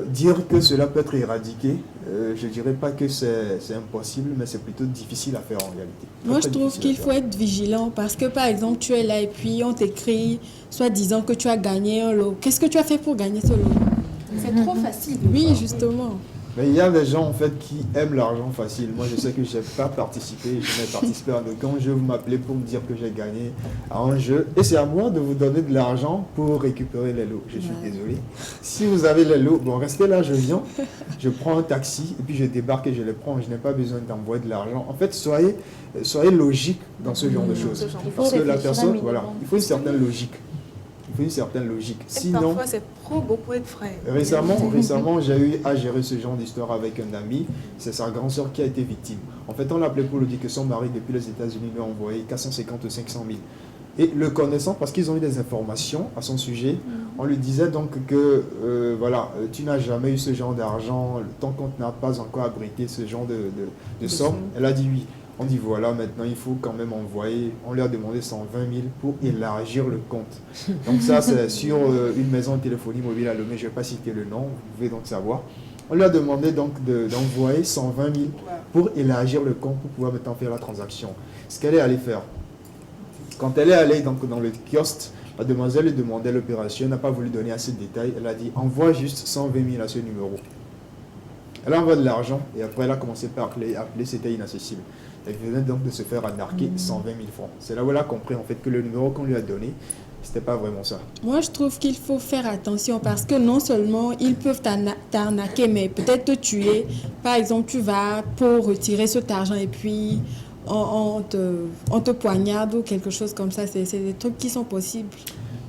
dire que cela peut être éradiqué, je ne dirais pas que c'est impossible, mais c'est plutôt difficile à faire en réalité. Moi, je trouve qu'il faut être vigilant parce que, par exemple, tu es là et puis on t'écrit, soit disant que tu as gagné un lot. Qu'est-ce que tu as fait pour gagner ce lot? C'est trop facile. Oui, justement. Mais il y a des gens en fait qui aiment l'argent facile. Moi, je sais que je n'ai pas participé, je n'ai participé à aucun jeu. Vous m'appelez pour me dire que j'ai gagné à un jeu. Et c'est à moi de vous donner de l'argent pour récupérer les lots. Je suis désolé. Si vous avez les lots, bon, restez là, je viens, je prends un taxi et puis je débarque et je les prends. Je n'ai pas besoin d'envoyer de l'argent. En fait, soyez logique dans ce genre de choses. Parce que la personne, voilà, il faut une certaine logique. Il faut une certaine logique. Sinon, parfois, c'est beaucoup de frais. Récemment, j'ai eu à gérer ce genre d'histoire avec un ami. C'est sa grande sœur qui a été victime. En fait, on l'appelait pour lui dire que son mari, depuis les États-Unis, lui a envoyé 450 ou 500 000. Et le connaissant, parce qu'ils ont eu des informations à son sujet, on lui disait donc que, voilà, tu n'as jamais eu ce genre d'argent, ton compte n'a pas encore abrité ce genre de somme. Elle a dit oui. On dit voilà, maintenant il faut quand même envoyer. On lui a demandé 120 000 pour élargir le compte. Donc ça, c'est sur une maison de téléphonie mobile à Lomé, je ne vais pas citer le nom, vous pouvez donc savoir. On lui a demandé donc d'envoyer 120 000 pour élargir le compte pour pouvoir maintenant faire la transaction. Ce qu'elle est allée faire. Quand elle est allée donc dans le kiosque, la demoiselle lui demandait l'opération, elle n'a pas voulu donner assez de détails. Elle a dit envoie juste 120 000 à ce numéro. Elle envoie de l'argent et après elle a commencé par appeler, c'était inaccessible. Elle venait donc de se faire arnaquer 120 000 francs. C'est là où elle a compris en fait que le numéro qu'on lui a donné, c'était pas vraiment ça. Moi, je trouve qu'il faut faire attention parce que non seulement ils peuvent t'arnaquer, mais peut-être te tuer. Par exemple, tu vas pour retirer cet argent et puis on te poignarde ou quelque chose comme ça. C'est des trucs qui sont possibles.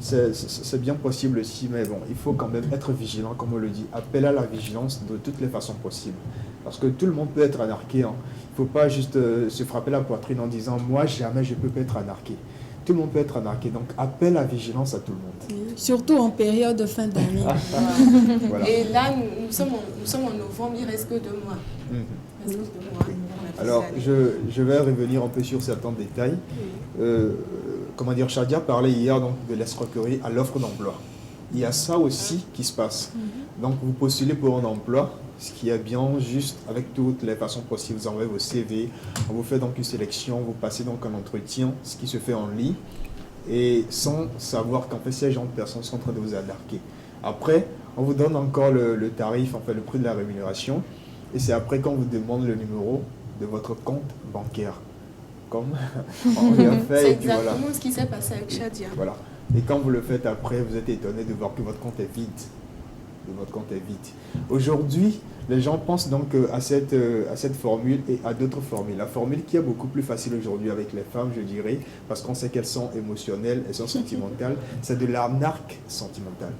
C'est bien possible aussi, mais bon, il faut quand même être vigilant, comme on le dit. Appel à la vigilance de toutes les façons possibles. Parce que tout le monde peut être arnaqué. Hein. Il ne faut pas juste se frapper la poitrine en disant « moi, jamais je peux pas être arnaqué ». Tout le monde peut être arnaqué. Donc, appel à vigilance à tout le monde. Oui. Surtout en période de fin d'année. Voilà. Et là, nous sommes en novembre, il reste que 2 mois. Il reste que 2 mois. Alors, je vais revenir un peu sur certains détails. Comment dire, Shadia parlait hier donc, de l'escroquerie à l'offre d'emploi. Il y a ça aussi qui se passe. Donc, vous postulez pour un emploi, ce qui est bien juste avec toutes les façons possibles. Vous envoyez vos CV, on vous fait donc une sélection, vous passez donc un entretien, ce qui se fait en ligne, et sans savoir qu'en fait, ces gens de personnes sont en train de vous arnaquer. Après, on vous donne encore le tarif, en fait, le prix de la rémunération, et c'est après qu'on vous demande le numéro de votre compte bancaire. Comme on l'a fait. C'est et puis voilà. exactement ce qui s'est passé avec Shadia. Voilà. Et quand vous le faites après, vous êtes étonné de voir que votre compte est vide. Aujourd'hui, les gens pensent donc à cette formule et à d'autres formules. La formule qui est beaucoup plus facile aujourd'hui avec les femmes, je dirais, parce qu'on sait qu'elles sont émotionnelles, elles sont sentimentales, c'est de l'arnaque sentimentale.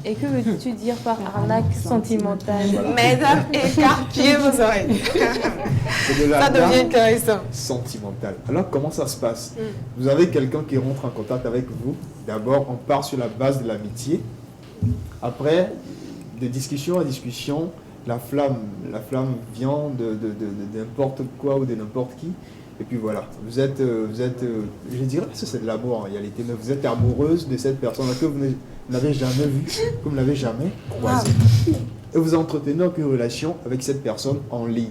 Et que veux-tu dire par arnaque sentimentale? Mesdames, écarquillez vos oreilles. C'est de Ça devient l'arnaque intéressant. sentimentale. Alors, comment ça se passe? Vous avez quelqu'un qui rentre en contact avec vous. D'abord, on part sur la base de l'amitié. Après, de discussion à discussion, la flamme vient de n'importe quoi ou de n'importe qui. Et puis voilà, vous êtes je dirais que c'est de l'amour en réalité, mais vous êtes amoureuse de cette personne que vous n'avez jamais vue, que vous n'avez jamais croisée. Et vous entretenez donc une relation avec cette personne en ligne.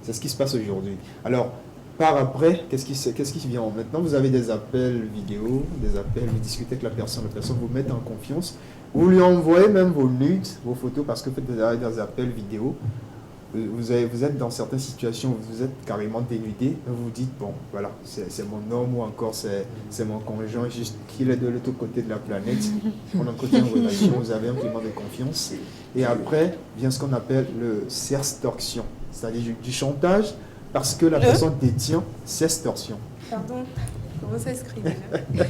C'est ce qui se passe aujourd'hui. Alors, par après, qu'est-ce qui vient? Maintenant, vous avez des appels vidéo, vous discutez avec la personne vous met en confiance. Vous lui envoyez même vos nudes, vos photos, parce que vous avez des appels vidéo. Vous êtes dans certaines situations où vous êtes carrément dénudé, vous vous dites, bon, voilà, c'est mon homme ou encore c'est mon conjoint, juste qu'il est de l'autre côté de la planète. On entretient une relation, vous avez un climat de confiance. Et après vient ce qu'on appelle le sextorsion, c'est-à-dire du chantage, parce que la personne détient sextorsion. Pardon, comment ça s'écrit déjà?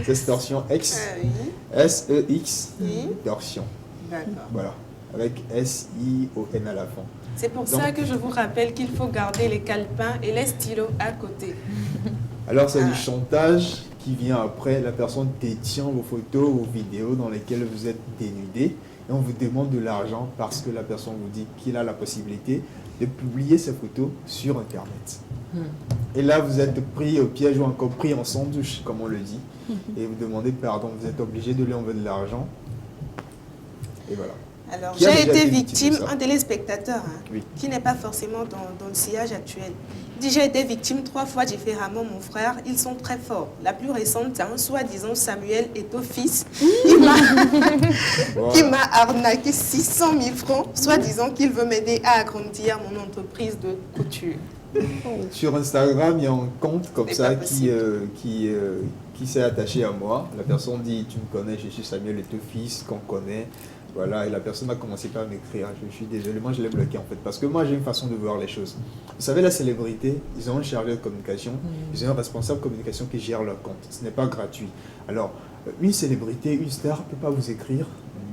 Sextorsion, X, Oui. S-E-X, Oui. torsion. D'accord. Voilà, avec S-I-O-N à la fin. C'est pour ça que je vous rappelle qu'il faut garder les calepins et les stylos à côté. Alors c'est du chantage qui vient après. La personne détient vos photos ou vidéos dans lesquelles vous êtes dénudé et on vous demande de l'argent parce que la personne vous dit qu'il a la possibilité de publier ces photos sur Internet. Et là, vous êtes pris au piège ou encore pris en sandwich, comme on le dit, et vous demandez pardon. Vous êtes obligé de lui envoyer de l'argent. Et voilà. Alors, Qui a j'ai déjà été été victime, victime de ça? un téléspectateur Oui. qui n'est pas forcément dans le sillage actuel. Il dit, j'ai été victime 3 fois différemment, mon frère. Ils sont très forts. La plus récente, c'est un soi-disant Samuel Eto'o-fils. Il m'a arnaqué 600 000 francs, soi-disant qu'il veut m'aider à agrandir mon entreprise de couture. Sur Instagram, il y a un compte comme C'est ça pas qui possible. s'est attaché à moi. La personne dit, tu me connais, je suis Samuel Eto'o-fils, qu'on connaît. Voilà, et la personne a commencé par m'écrire. Je suis désolé, moi je l'ai bloqué en fait, parce que moi j'ai une façon de voir les choses. Vous savez, la célébrité, ils ont un chargé de communication, ils ont un responsable de communication qui gère leur compte. Ce n'est pas gratuit. Alors, une célébrité, une star ne peut pas vous écrire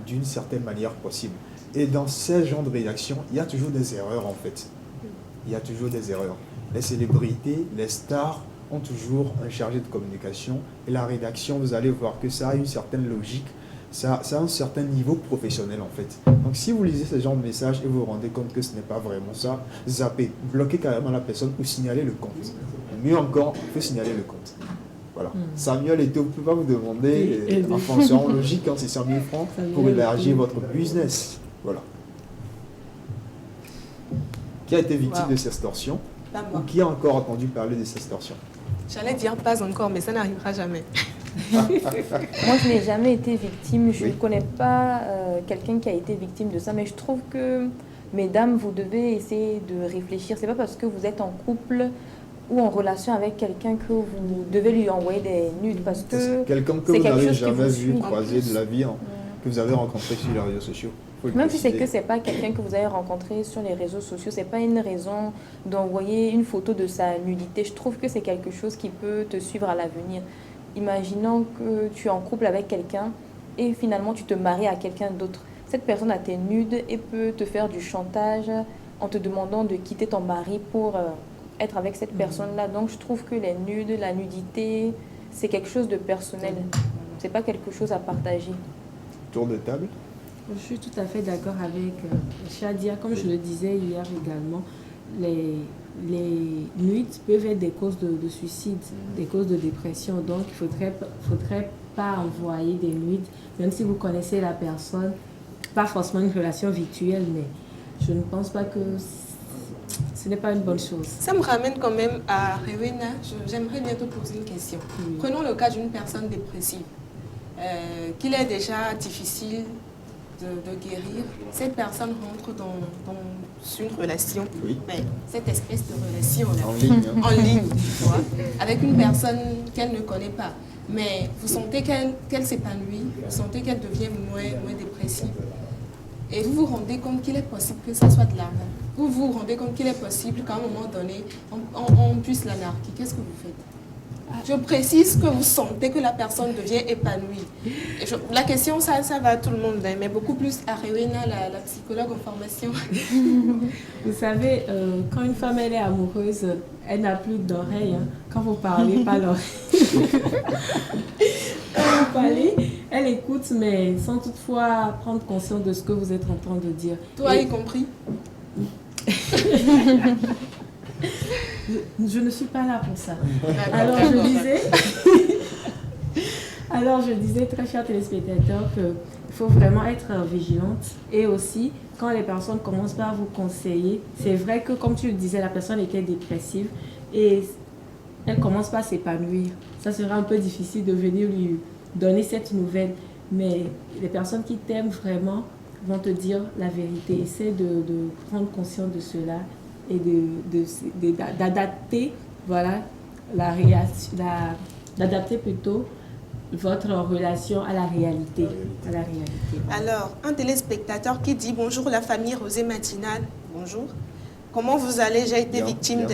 d'une certaine manière possible. Et dans ces genres de rédaction, il y a toujours des erreurs en fait. Il y a toujours des erreurs. Les célébrités, les stars ont toujours un chargé de communication et la rédaction, vous allez voir que ça a une certaine logique. Ça a un certain niveau professionnel en fait. Donc si vous lisez ce genre de message et vous vous rendez compte que ce n'est pas vraiment ça, zappez, bloquez carrément la personne ou signalez le compte. Mieux encore, il faut signaler le compte. Voilà. Samuel Eto'o ne peut pas vous demander en fonction logique, c'est 100 000 francs pour élargir votre business. Voilà. Qui a été victime de sextorsion Pas ou moi. qui a encore entendu parler de sextorsion? J'allais dire pas encore, mais ça n'arrivera jamais. Moi, je n'ai jamais été victime. Je Oui. ne connais pas quelqu'un qui a été victime de ça. Mais je trouve que, mesdames, vous devez essayer de réfléchir. C'est pas parce que vous êtes en couple ou en relation avec quelqu'un que vous devez lui envoyer des nudes. Parce que Quelqu'un que c'est vous quelque n'avez chose qui jamais vous vu suit. croiser de la vie, que vous avez rencontré sur les réseaux sociaux. Faut le Même si c'est préciser. que c'est pas quelqu'un que vous avez rencontré sur les réseaux sociaux, c'est pas une raison d'envoyer une photo de sa nudité. Je trouve que c'est quelque chose qui peut te suivre à l'avenir. Imaginons que tu es en couple avec quelqu'un et finalement tu te maries à quelqu'un d'autre. Cette personne a tes nudes et peut te faire du chantage en te demandant de quitter ton mari pour être avec cette personne-là. Donc je trouve que les nudes, la nudité, c'est quelque chose de personnel. C'est pas quelque chose à partager. Tour de table. Je suis tout à fait d'accord avec Shadia. Comme je le disais hier également, les nudes peuvent être des causes de suicide, des causes de dépression. Donc, il ne faudrait pas envoyer des nudes, même si vous connaissez la personne, pas forcément une relation virtuelle, mais je ne pense pas que ce n'est pas une bonne chose. Ça me ramène quand même à Rewena. J'aimerais bien te poser une question. Oui. Prenons le cas d'une personne dépressive, qu'il est déjà difficile de guérir. Cette personne rentre dans une relation, Oui. mais cette espèce de relation-là, En ligne. hein. en ligne, tu vois, avec une personne qu'elle ne connaît pas. Mais vous sentez qu'elle s'épanouit, vous sentez qu'elle devient moins dépressive. Et vous vous rendez compte qu'il est possible que ça soit de l'argent. Vous vous rendez compte qu'il est possible qu'à un moment donné, on puisse l'anarchie. Qu'est-ce que vous faites? Je précise que vous sentez que la personne devient épanouie. La question, ça va à tout le monde, hein, mais beaucoup plus à Rewena, la psychologue en formation. Vous savez, quand une femme elle est amoureuse, elle n'a plus d'oreilles. Hein. Quand vous parlez, pas l'oreille. Quand vous parlez, elle écoute, mais sans toutefois prendre conscience de ce que vous êtes en train de dire. Toi y compris. Je ne suis pas là pour ça. Alors je disais, très chers téléspectateurs, qu'il faut vraiment être vigilante. Et aussi, quand les personnes commencent par vous conseiller, c'est vrai que, comme tu le disais, la personne était dépressive et elle commence pas à s'épanouir. Ça sera un peu difficile de venir lui donner cette nouvelle. Mais les personnes qui t'aiment vraiment vont te dire la vérité. Essaie de prendre conscience de cela et d'adapter, voilà, d'adapter plutôt votre relation à la réalité. Alors, un téléspectateur qui dit bonjour la famille Rosée Matinale. Bonjour. Comment vous allez? J'ai été victime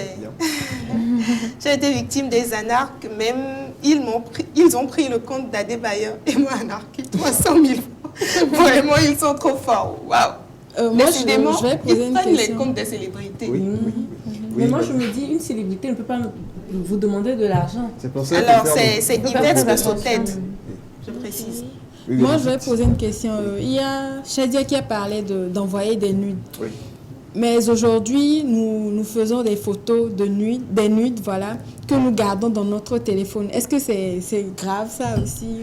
j'ai été victime des anarques. Même ils ont pris le compte d'Adebayor et moi anarchie 300 000 francs. Vraiment, ils sont trop forts. Waouh. Moi, Décidément, je vais poser ils une prennent les question. comptes des célébrités. Oui. Mais moi, je me dis, une célébrité ne peut pas vous demander de l'argent. C'est pour ça Alors, qu'il faut faire c'est Yvette de Sautet, je précise. Moi, je vais poser une question. Il y a Shadia qui a parlé d'envoyer des nudes. Oui. Mais aujourd'hui, nous faisons des photos des nudes, voilà, que nous gardons dans notre téléphone. Est-ce que c'est grave, ça aussi?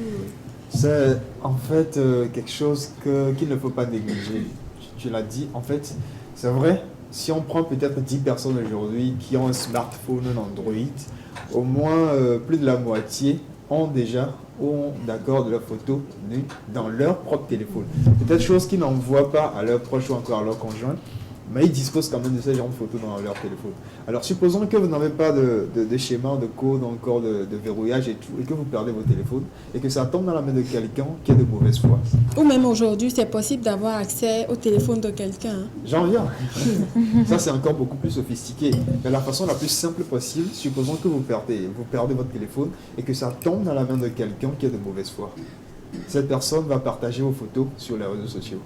C'est en fait quelque chose qu'il ne faut pas négliger. Tu l'as dit, en fait, c'est vrai, si on prend peut-être 10 personnes aujourd'hui qui ont un smartphone, un Android, au moins plus de la moitié ont d'accord de leurs photos nues dans leur propre téléphone. Peut-être chose qu'ils n'envoient pas à leurs proches ou encore à leurs conjoints, mais ils disposent quand même de ce genre de photos dans leur téléphone. Alors supposons que vous n'avez pas de schéma, de code, encore de verrouillage et tout, et que vous perdez votre téléphone, et que ça tombe dans la main de quelqu'un qui est de mauvaise foi. Ou même aujourd'hui, c'est possible d'avoir accès au téléphone de quelqu'un. Hein. J'en viens. Ça, c'est encore beaucoup plus sophistiqué. Mais la façon la plus simple possible, supposons que vous perdez votre téléphone et que ça tombe dans la main de quelqu'un qui est de mauvaise foi. Cette personne va partager vos photos sur les réseaux sociaux.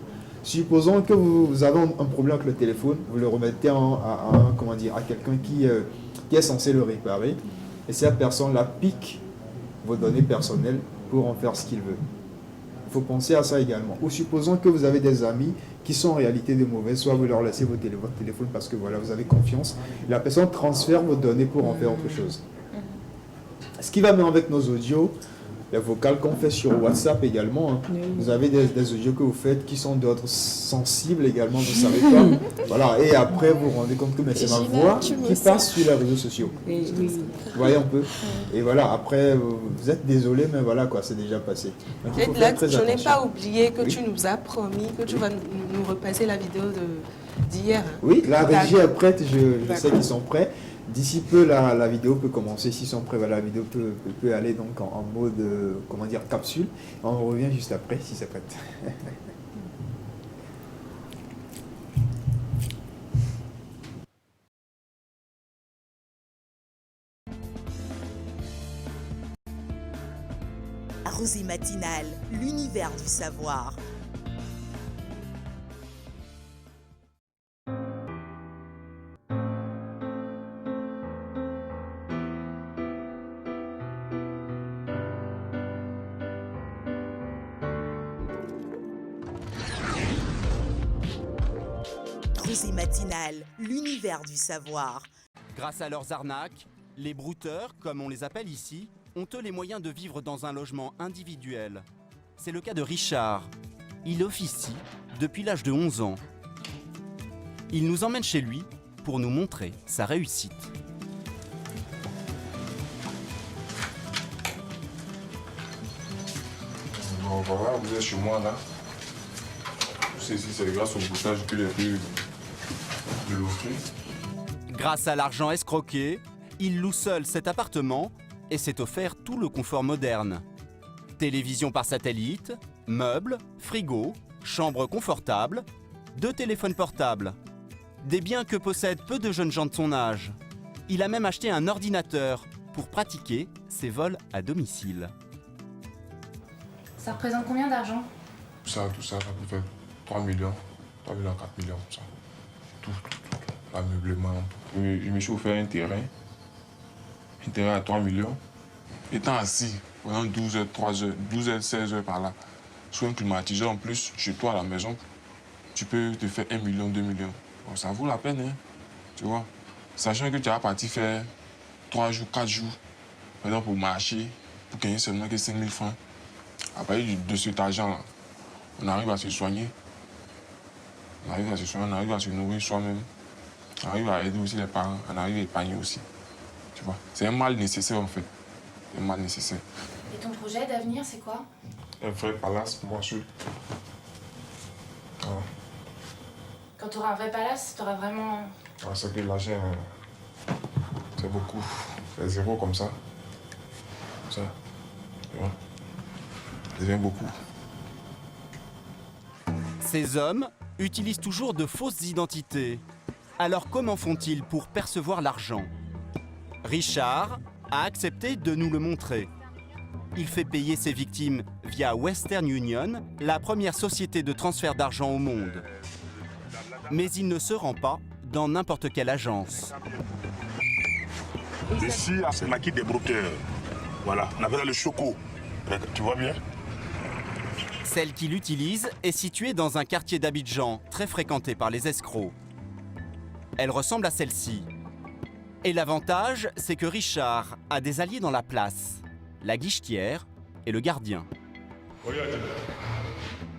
Supposons que vous avez un problème avec le téléphone, vous le remettez à quelqu'un qui est censé le réparer, et cette personne-là pique vos données personnelles pour en faire ce qu'il veut. Il faut penser à ça également. Ou supposons que vous avez des amis qui sont en réalité de mauvais, soit vous leur laissez votre téléphone parce que voilà, vous avez confiance, et la personne transfère vos données pour en faire autre chose. Ce qui va même avec nos audios, les vocales qu'on fait sur WhatsApp également. Hein. Oui. Vous avez des audios que vous faites qui sont d'ordre sensible également, vous ne savez pas. Voilà. Et après, vous vous rendez compte que c'est ma voix qui passe sur les réseaux sociaux. Oui. Vous voyez un peu. Et voilà, après, vous êtes désolé, mais voilà, quoi, c'est déjà passé. Donc, je n'ai pas oublié que tu nous as promis que tu vas nous repasser la vidéo d'hier. Oui, la régie est prête, je sais qu'ils sont prêts. D'ici peu, la vidéo peut commencer. S'ils sont prêts, la vidéo peut aller donc en mode, capsule. On revient juste après, si c'est prêt. La Rosée Matinale, l'univers du savoir. Rosée Matinale, l'univers du savoir. Grâce à leurs arnaques, les brouteurs, comme on les appelle ici, ont eux les moyens de vivre dans un logement individuel. C'est le cas de Richard. Il officie depuis l'âge de 11 ans. Il nous emmène chez lui pour nous montrer sa réussite. Bon, voilà, vous êtes chez moi là. C'est grâce au boutage que j'ai pu l'offrir. Grâce à l'argent escroqué, il loue seul cet appartement et s'est offert tout le confort moderne. Télévision par satellite, meubles, frigo, chambre confortable, 2 téléphones portables. Des biens que possèdent peu de jeunes gens de son âge. Il a même acheté un ordinateur pour pratiquer ses vols à domicile. Ça représente combien d'argent? Tout ça peut faire 3 millions, 4 millions, ça. Tout. L'ameublement. Je me suis offert un terrain à 3 millions. Étant assis pendant 12 heures, 3 heures, 12 heures, 16 heures par là, sur un climatiseur en plus, chez toi à la maison, tu peux te faire 1 million, 2 millions. Bon, ça vaut la peine, hein, tu vois. Sachant que tu vas partir faire 3 jours, 4 jours, maintenant pour marcher, pour gagner seulement que 5 000 francs. À partir de cet argent-là, on arrive à se soigner. On arrive à se nourrir soi-même. On arrive à aider aussi les parents, on arrive à épargner aussi. Tu vois, c'est un mal nécessaire en fait. C'est un mal nécessaire. Et ton projet d'avenir, c'est quoi? Un vrai palace pour moi seul. Voilà. Quand tu auras un vrai palace, tu auras vraiment... Parce que l'argent, c'est beaucoup. C'est zéro comme ça. Tu vois. Ça devient beaucoup. Ces hommes utilisent toujours de fausses identités. Alors comment font-ils pour percevoir l'argent? Richard a accepté de nous le montrer. Il fait payer ses victimes via Western Union, la première société de transfert d'argent au monde. Mais il ne se rend pas dans n'importe quelle agence. Ici, c'est l'acquis des brokers. Voilà, on appelle le choco. Tu vois bien? Celle qu'il utilise est située dans un quartier d'Abidjan, très fréquenté par les escrocs. Elle ressemble à celle-ci. Et l'avantage, c'est que Richard a des alliés dans la place, la guichetière et le gardien.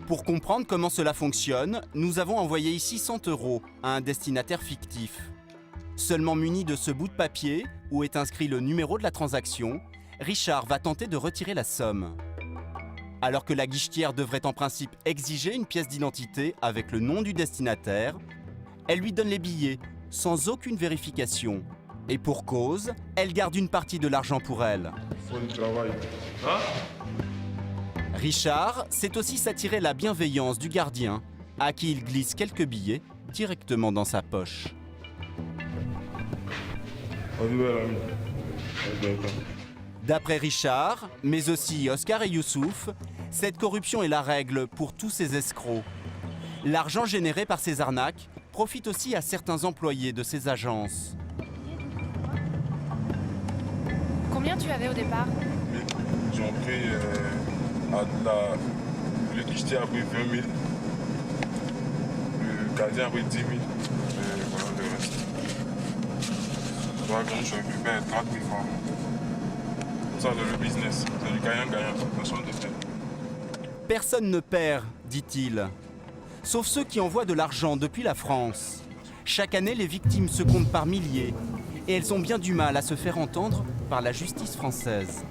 Pour comprendre comment cela fonctionne, nous avons envoyé ici 100 € à un destinataire fictif. Seulement muni de ce bout de papier, où est inscrit le numéro de la transaction, Richard va tenter de retirer la somme. Alors que la guichetière devrait en principe exiger une pièce d'identité avec le nom du destinataire, elle lui donne les billets sans aucune vérification. Et pour cause, elle garde une partie de l'argent pour elle. Faut du travail. Hein? Richard sait aussi s'attirer la bienveillance du gardien, à qui il glisse quelques billets directement dans sa poche. D'après Richard, mais aussi Oscar et Youssouf, cette corruption est la règle pour tous ces escrocs. L'argent généré par ces arnaques profite aussi à certains employés de ces agences. Combien tu avais au départ? Ils ont pris le guichetier a pris 20 000, le gardien a pris 10 000, et voilà le reste. Toi, quand je récupère 30 000 francs. Ça, c'est le business, c'est du gagnant-gagnant, personne ne fait. Personne ne perd, dit-il. Sauf ceux qui envoient de l'argent depuis la France. Chaque année, les victimes se comptent par milliers et elles ont bien du mal à se faire entendre par la justice française.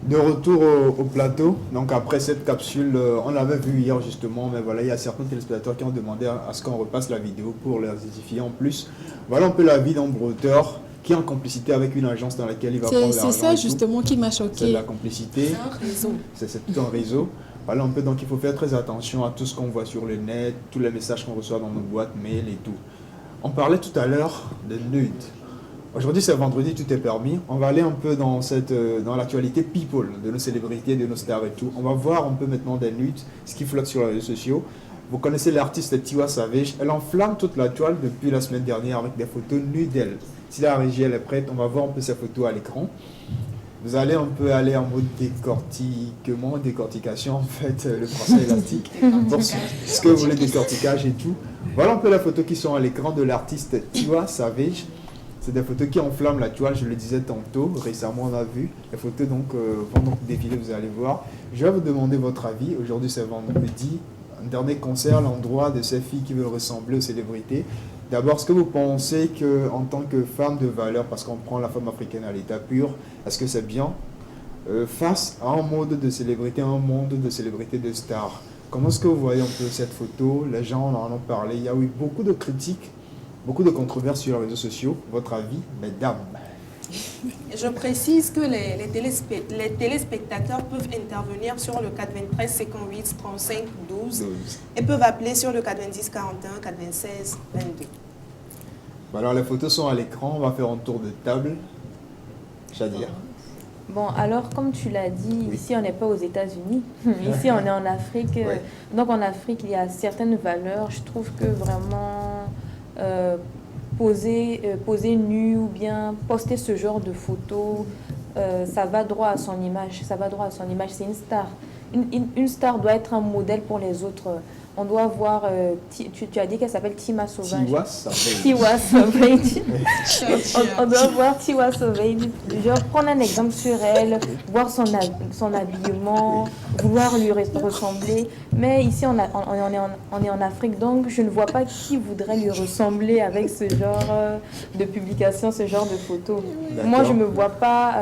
De retour au plateau, donc après cette capsule, on l'avait vu hier justement, mais voilà, il y a certains téléspectateurs qui ont demandé à ce qu'on repasse la vidéo pour les identifier en plus. Voilà un peu la vie d'un brouteur qui est en complicité avec une agence dans laquelle il va prendre l'argent. C'est ça justement qui m'a choqué. C'est la complicité. C'est un réseau. C'est tout un réseau. Voilà un peu, donc il faut faire très attention à tout ce qu'on voit sur le net, tous les messages qu'on reçoit dans nos boîtes mail et tout. On parlait tout à l'heure de nudes. Aujourd'hui c'est vendredi, tout est permis. On va aller un peu dans l'actualité people, de nos célébrités, de nos stars et tout. On va voir un peu maintenant des nudes, ce qui flotte sur les réseaux sociaux. Vous connaissez l'artiste Tiwa Savage. Elle enflamme toute la toile depuis la semaine dernière avec des photos nues d'elle. Si la régie elle est prête, on va voir un peu ses photos à l'écran. Vous allez un peu aller en mode décortication en fait, le français élastique. Pour ce que vous voulez, décortiquage et tout. Voilà un peu les photos qui sont à l'écran de l'artiste Tiwa Savage. C'est des photos qui enflamment la toile, je le disais tantôt, récemment on a vu. Les photos donc, vont donc défiler, vous allez voir. Je vais vous demander votre avis. Aujourd'hui c'est vendredi, un dernier concert à l'endroit de ces filles qui veulent ressembler aux célébrités. D'abord, est-ce que vous pensez qu'en tant que femme de valeur, parce qu'on prend la femme africaine à l'état pur, est-ce que c'est bien face à un monde de célébrité, un monde de célébrités de stars? Comment est-ce que vous voyez un peu cette photo? Les gens en ont parlé, il y a eu beaucoup de critiques, beaucoup de controverses sur les réseaux sociaux. Votre avis, mesdames? Je précise que les téléspectateurs peuvent intervenir sur le 93 58 35 12 et peuvent appeler sur le 90 41 96 22. Alors les photos sont à l'écran, on va faire un tour de table. Shadia. Bon, alors, comme tu l'as dit, ici, on n'est pas aux États-Unis. Ici, on est en Afrique. Oui. Donc, en Afrique, il y a certaines valeurs. Je trouve que vraiment, poser nu ou bien poster ce genre de photos, ça va droit à son image. Ça va droit à son image. C'est une star. Une star doit être un modèle pour les autres. On doit voir, tu as dit qu'elle s'appelle Tima Sauvage. Tiwa Savage. On doit voir Tiwa Savage, genre prendre un exemple sur elle, voir son habillement, vouloir lui ressembler. Mais ici, on est en Afrique, donc je ne vois pas qui voudrait lui ressembler avec ce genre de publication, ce genre de photos. Moi, je ne me vois pas...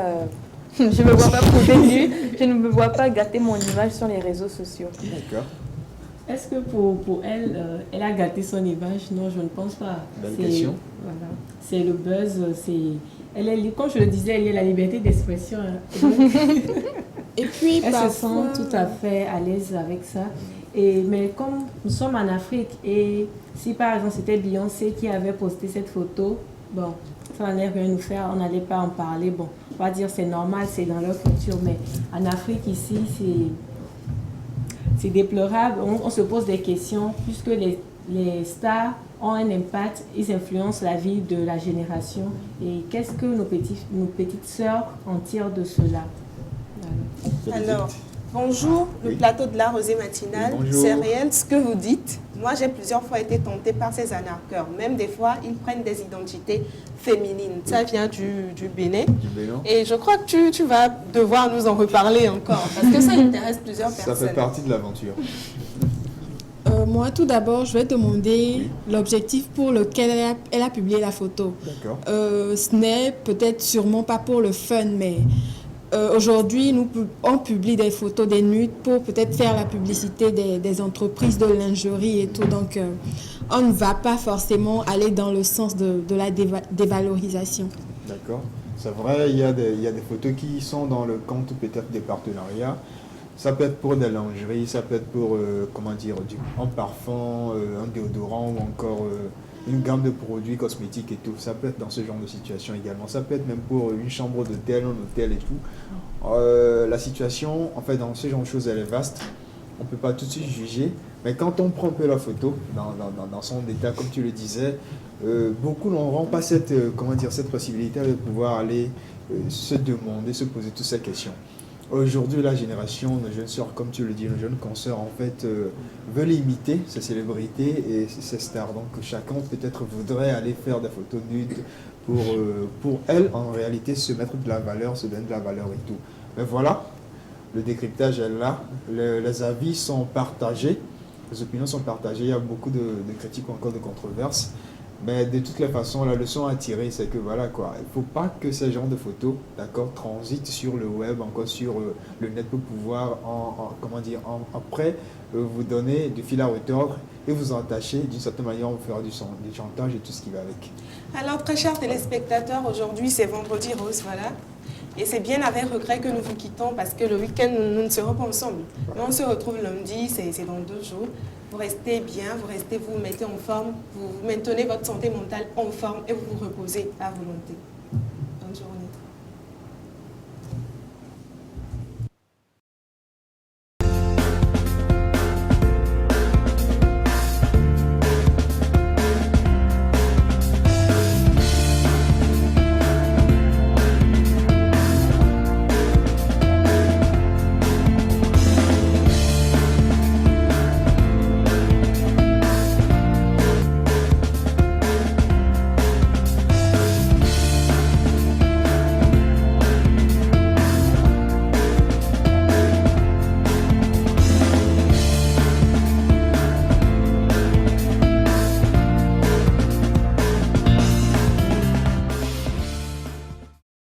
je ne me vois pas poser nue, je ne me vois pas gâter mon image sur les réseaux sociaux. D'accord. Est-ce que pour elle, elle a gâté son image? Non, je ne pense pas. Belle question. Voilà. C'est le buzz, elle est, comme je le disais, elle a la liberté d'expression. Et puis, elle parfois... se sent tout à fait à l'aise avec ça. Mais comme nous sommes en Afrique, et si par exemple c'était Beyoncé qui avait posté cette photo, bon, ça n'allait rien nous faire, on n'allait pas en parler. Bon, on va dire c'est normal, c'est dans leur culture, mais en Afrique ici, c'est déplorable. On se pose des questions puisque les stars ont un impact, ils influencent la vie de la génération. Et qu'est-ce que nos petites sœurs en tirent de cela? Voilà. Alors, bonjour, le plateau de la rosée matinale. Oui, c'est réel ce que vous dites. Moi, j'ai plusieurs fois été tentée par ces anarcheurs. Même des fois, ils prennent des identités féminines. Ça vient du Bénin. Et je crois que tu vas devoir nous en reparler encore, parce que ça intéresse plusieurs personnes. Ça fait partie de l'aventure. Moi, tout d'abord, je vais demander l'objectif pour lequel elle a publié la photo. D'accord. Ce n'est peut-être sûrement pas pour le fun, mais aujourd'hui, on publie des photos des nudes pour peut-être faire la publicité des entreprises de lingerie et tout. Donc, on ne va pas forcément aller dans le sens de la dévalorisation. D'accord. C'est vrai, il y a des photos qui sont dans le compte peut-être des partenariats. Ça peut être pour des lingeries, ça peut être pour, un parfum, un déodorant ou encore une gamme de produits cosmétiques et tout. Ça peut être dans ce genre de situation également. Ça peut être même pour une chambre d'hôtel, un hôtel et tout. La situation, en fait, dans ce genre de choses, elle est vaste. On ne peut pas tout de suite juger. Mais quand on prend un peu la photo, dans son état, comme tu le disais, beaucoup n'auront pas cette possibilité de pouvoir aller se demander, se poser toutes ces questions. Aujourd'hui, la génération, nos jeunes sœurs, comme tu le dis, nos jeunes consoeurs, en fait, veulent imiter ces célébrités et ces stars. Donc, chacun peut-être voudrait aller faire des photos nudes pour elles, en réalité, se mettre de la valeur, se donner de la valeur et tout. Mais voilà, le décryptage est là, les avis sont partagés, les opinions sont partagées, il y a beaucoup de critiques ou encore de controverses. Mais de toutes les façons, la leçon à tirer, c'est que voilà quoi, il ne faut pas que ces genres de photos, d'accord, transitent sur le web, encore sur le net pour pouvoir, après, vous donner du fil à retordre et vous entacher d'une certaine manière, vous faire du chantage et tout ce qui va avec. Alors, très chers téléspectateurs, aujourd'hui c'est vendredi rose, voilà. Et c'est bien avec regret que nous vous quittons parce que le week-end, nous ne serons pas ensemble. Mais on se retrouve lundi, c'est dans 2 jours. Vous restez bien, vous mettez en forme, vous maintenez votre santé mentale en forme et vous vous reposez à volonté.